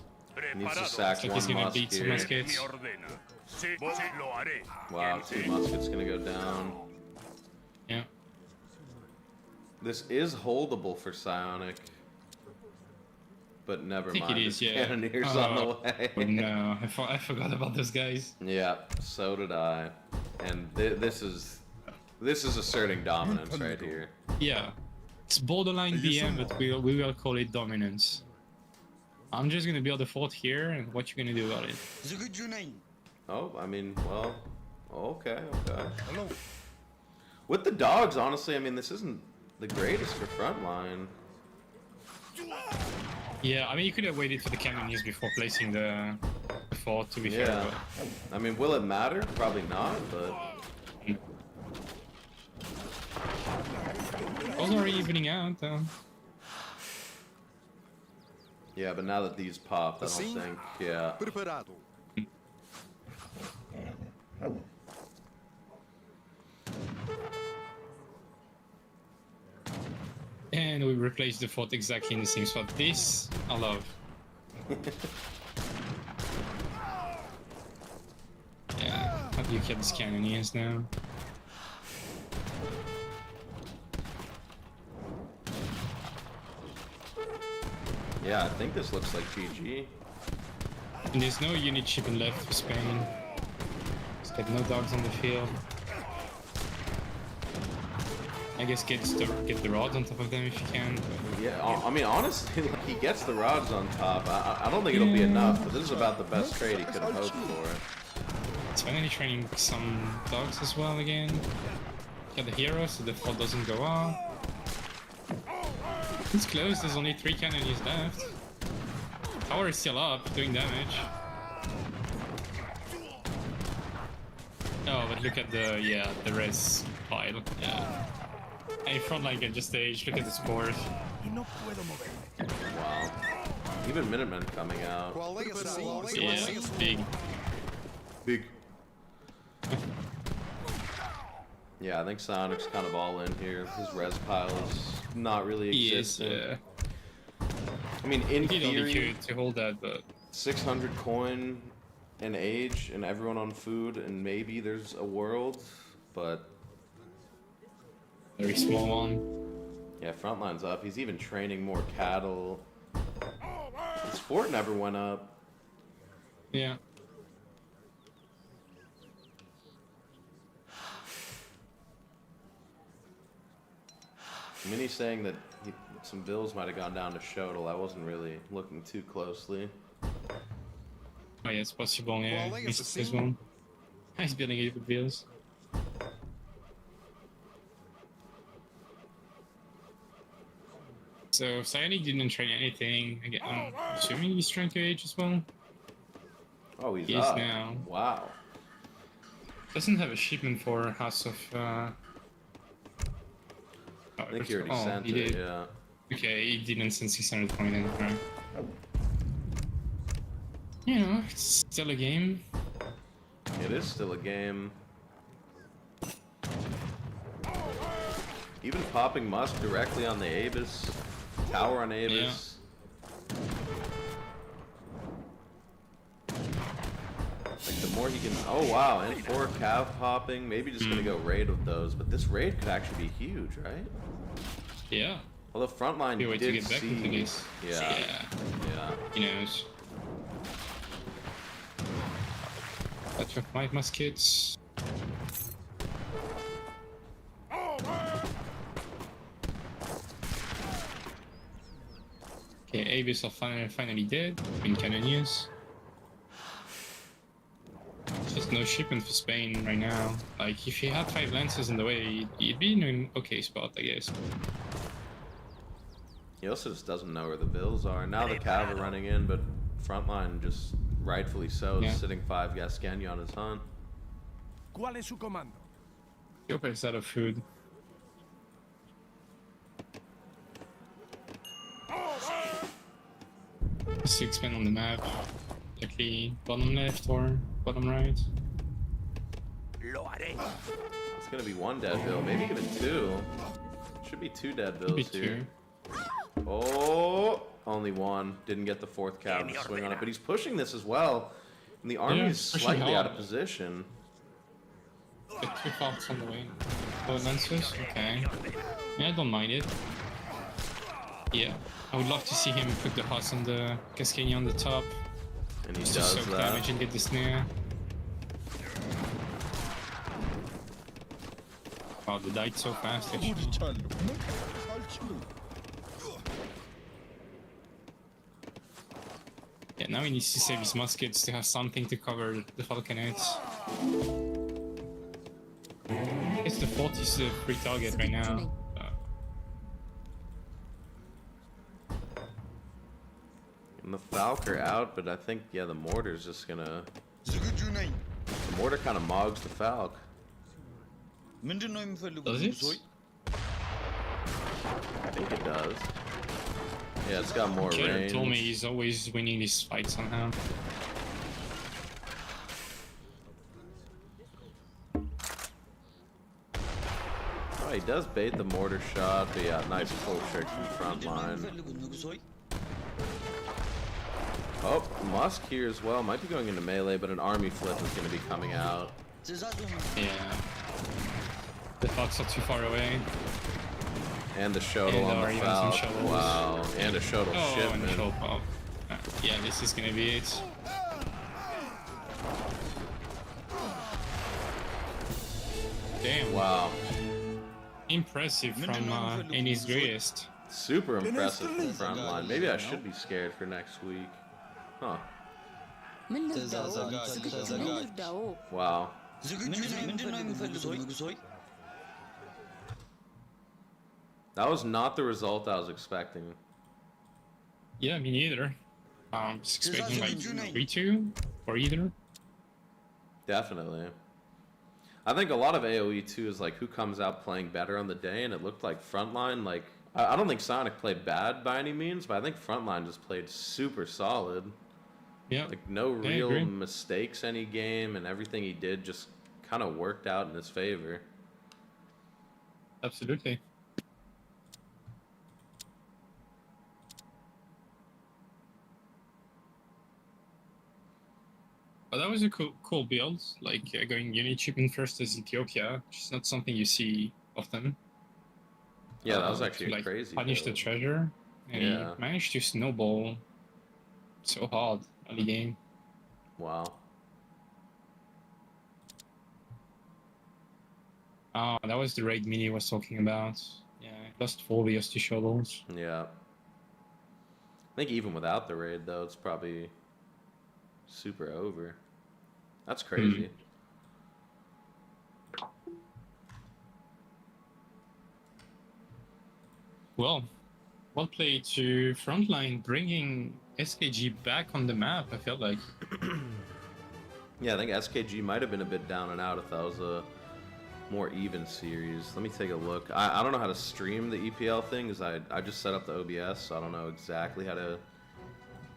He needs to sack like 1 he's gonna musk beat some here. muskets. Wow, 2 muskets gonna go down. Yeah. This is holdable for Psionic. But never I think mind, it is, there's yeah. Cannoneers on the way. Oh no, I forgot about those guys. Yeah, so did I. And this is asserting dominance right here. Yeah. It's borderline BM, but we will call it dominance. I'm just gonna build a fort here, and what you gonna do about it? Oh, I mean, well, okay. Hello. With the dogs, honestly, I mean, this isn't the greatest for Frontline. Yeah, I mean, you could have waited for the cannoneers before placing the fort, to be fair. Yeah. I mean, will it matter? Probably not, but... Those are evening out, though. Yeah, but now that these popped, I don't think, yeah. And we replaced the fort exactly in the same spot. This, I love. Yeah, how do you kill these cannoneers now? Yeah, I think this looks like GG. And there's no unit shipping left for Spain. Just got no dogs on the field. I guess get the rods on top of them if you can. Yeah, I mean, honestly, like, he gets the rods on top. I don't think it'll be enough, but this is about the best trade he could have hoped for. It's finally training some dogs as well again. Get the hero so the fort doesn't go off. It's close, there's only 3 cannoneers left. Tower is still up, doing damage. Oh, but look at the res pile. Yeah. Hey, Frontline can just stage, look at the scores. Wow. Even Minutemen coming out. Yeah, big. Big. Yeah, I think Psionic's kind of all in here. His res pile is not really existent. He is, yeah. I mean, in He did only theory, to hold that, but 600 coin and age and everyone on food and maybe there's a world, but very small one. yeah, Frontline's up. He's even training more cattle. His fort never went up. Yeah. Mini saying that some bills might have gone down to Shodel. I wasn't really looking too closely. Oh yeah, it's possible, yeah. Missed this one. He's building it with bills. So Psionic didn't train anything. Again, I'm assuming he's trying to age as well. Oh, he's He is up. now. Wow. Doesn't have a shipment for House of. I think he already sent he it, did. yeah. Okay, he didn't send 600 point in. Right. you know, it's still a game. It is still a game. Even popping Musk directly on the Abyss. Tower on Abyss. Like the more he can... Oh wow, and 4 cav popping. Maybe just gonna go raid with those. But this raid could actually be huge, right? Yeah. Although Frontline Be a way to did get back see... into this. Yeah. Yeah. He knows. Touch of my muskets. Okay, Abyss are finally dead. Been cannoneers. Just no shipment for Spain right now. Like, if he had 5 lances in the way, he'd be in an okay spot, I guess. He also just doesn't know where the bills are. Now the cav are running in, but Frontline just rightfully so is sitting 5 Gascagna on his hunt. ¿Cuál es su comando? Ethiopia is out of food. Just to expand on the map. Likely bottom left or bottom right. It's gonna be 1 dead bill, maybe even 2. Should be 2 dead bills Maybe here. 2. Oh, only 1. Didn't get the 4th cav to swing on it, but he's pushing this as well. And the army is pushing slightly out hard. of position. Get 2 faults on the way. Oh, lancers? Okay. Yeah, I don't mind it. Yeah. I would love to see him put the Huss on the Cascania on the top. And he Just to does soak that. damage and get the snare. Wow, they died so fast actually. Yeah, now he needs to save his muskets to have something to cover the falconets. I guess the fort is a free target right now. And the Falker out, but I think, yeah, the mortar's just gonna... The mortar kind of mogs the Falk. Does it? I think it does. Yeah, it's got more Killer range. told me he's always winning this fight somehow. Oh, he does bait the mortar shot, but yeah, nice pull trick from Frontline. Oh, Musk here as well. Might be going into melee, but an army flip is going to be coming out. Yeah. The Fox are too far away. And the shuttle And on the even Falk. some shuttles. Wow, and a shuttle Oh, and shipment. the shuttle pop. Yeah, this is gonna be it. Damn. Wow, Impressive from Ennis greatest. super impressive from Frontline. Maybe I should be scared for next week. Huh. Wow. That was not the result I was expecting. Yeah, me neither. Just expecting like 3-2 for either. Definitely. I think a lot of AoE too is like who comes out playing better on the day, and it looked like Frontline, like, I don't think Psionic played bad by any means, but I think Frontline just played super solid. Yeah. Like no I real agree. mistakes any game, and everything he did just kind of worked out in his favor. Absolutely. But that was a cool build, like going unit shipping first as Ethiopia, which is not something you see often. Yeah, that was actually to, a like, crazy punish the build. treasure, and Yeah. he managed to snowball so hard early game. Wow. Ah, that was the raid Mini was talking about. Yeah, lost 4 vs to shuttles. Yeah. I think even without the raid, though, it's probably super over. That's crazy. Well played to Frontline, bringing SKG back on the map, I felt like. Yeah, I think SKG might have been a bit down and out if that was a more even series. Let me take a look. I don't know how to stream the EPL thing, because I just set up the OBS, so I don't know exactly how to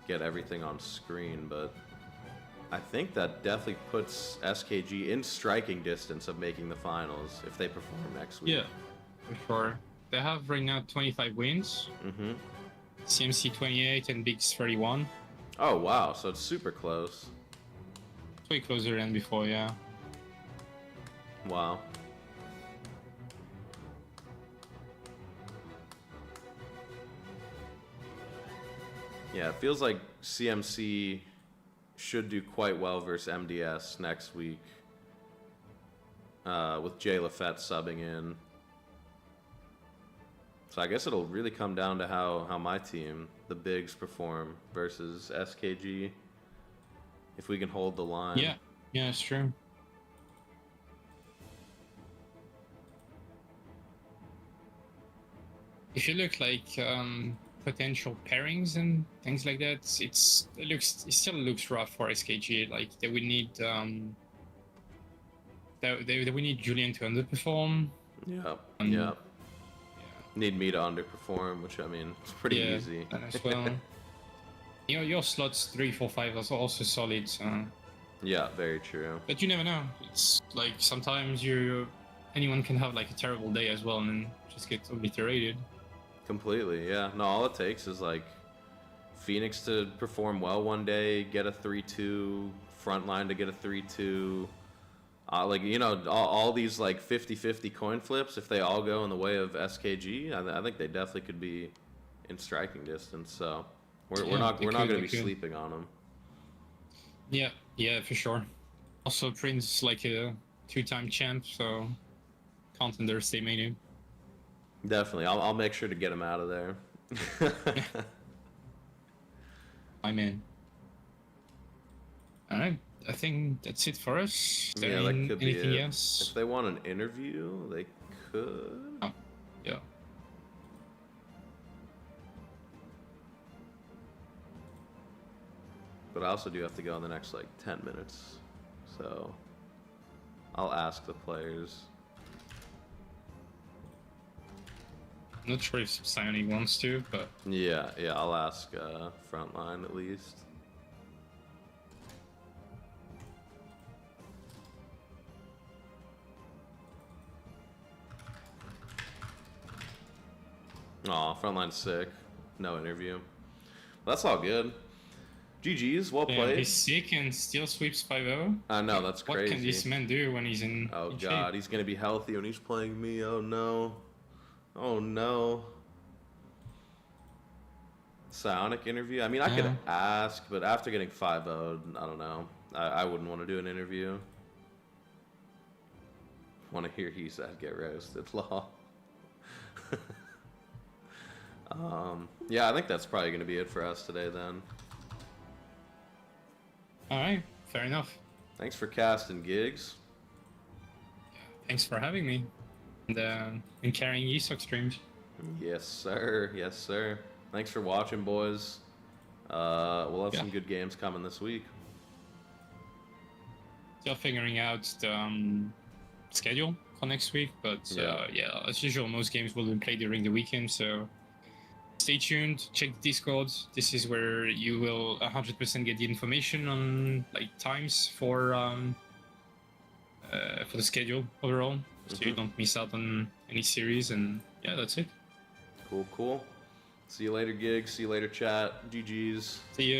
get everything on screen, but I think that definitely puts SKG in striking distance of making the finals if they perform next week. Yeah, for sure. They have right now 25 wins. Mm-hmm. CMC 28 and Bigs 31. Oh, wow. So it's super close. It's way closer than before, yeah. Wow. Yeah, it feels like CMC should do quite well versus MDS next week. With Jay Lafette subbing in. So I guess it'll really come down to how my team, the Bigs, perform versus SKG. If we can hold the line. Yeah, yeah, it's true. If you look like potential pairings and things like that, it still looks rough for SKG. Like they would need they would need Julian to underperform. Yeah. Yeah. Need me to underperform, which I mean, it's pretty easy. And as well, your slots 3, 4, 5 are also solid. So. Yeah, very true. But you never know. It's like sometimes anyone can have like a terrible day as well and then just get obliterated. Completely, yeah. No, all it takes is like Phoenix to perform well one day, get a 3-2, Frontline to get a 3-2. Like, you know, all these like 50-50 coin flips, if they all go in the way of SKG, I think they definitely could be in striking distance. So we're not going to be sleeping on them. Yeah, for sure. Also, Prince like a 2-time champ, so can't underestimate him. Definitely, I'll make sure to get him out of there. I'm in. All right. I think that's it for us. Is there Yeah, that could be anything it. else? If they want an interview, they could. Oh, yeah. But I also do have to go in the next like 10 minutes. So I'll ask the players. I'm not sure if Psionic wants to, but Yeah, I'll ask Frontline at least. Aw, Frontline's sick. No interview. That's all good. GG's, well yeah, played. he's sick and still sweeps 5-0. I know, that's What crazy. can this man do when he's in Oh in god, shape? he's gonna be healthy when he's playing me. Oh no. Oh no. Psionic interview? I mean, I could Yeah. ask, but after getting 5-0'd, I don't know. I wouldn't want to do an interview. Want to hear he said get roasted, lol. Yeah, I think that's probably going to be it for us today then. Alright, fair enough. Thanks for casting, Gigs. Thanks for having me. And carrying ESOC streams. Yes, sir. Yes, sir. Thanks for watching, boys. We'll have some good games coming this week. Still figuring out the schedule for next week, but yeah, as usual, most games will be played during the weekend, so stay tuned, check the Discord. This is where you will 100% get the information on like times for the schedule overall, so you don't miss out on any series, and yeah, that's it. Cool. See you later, Gigs. See you later, chat. GG's. See you.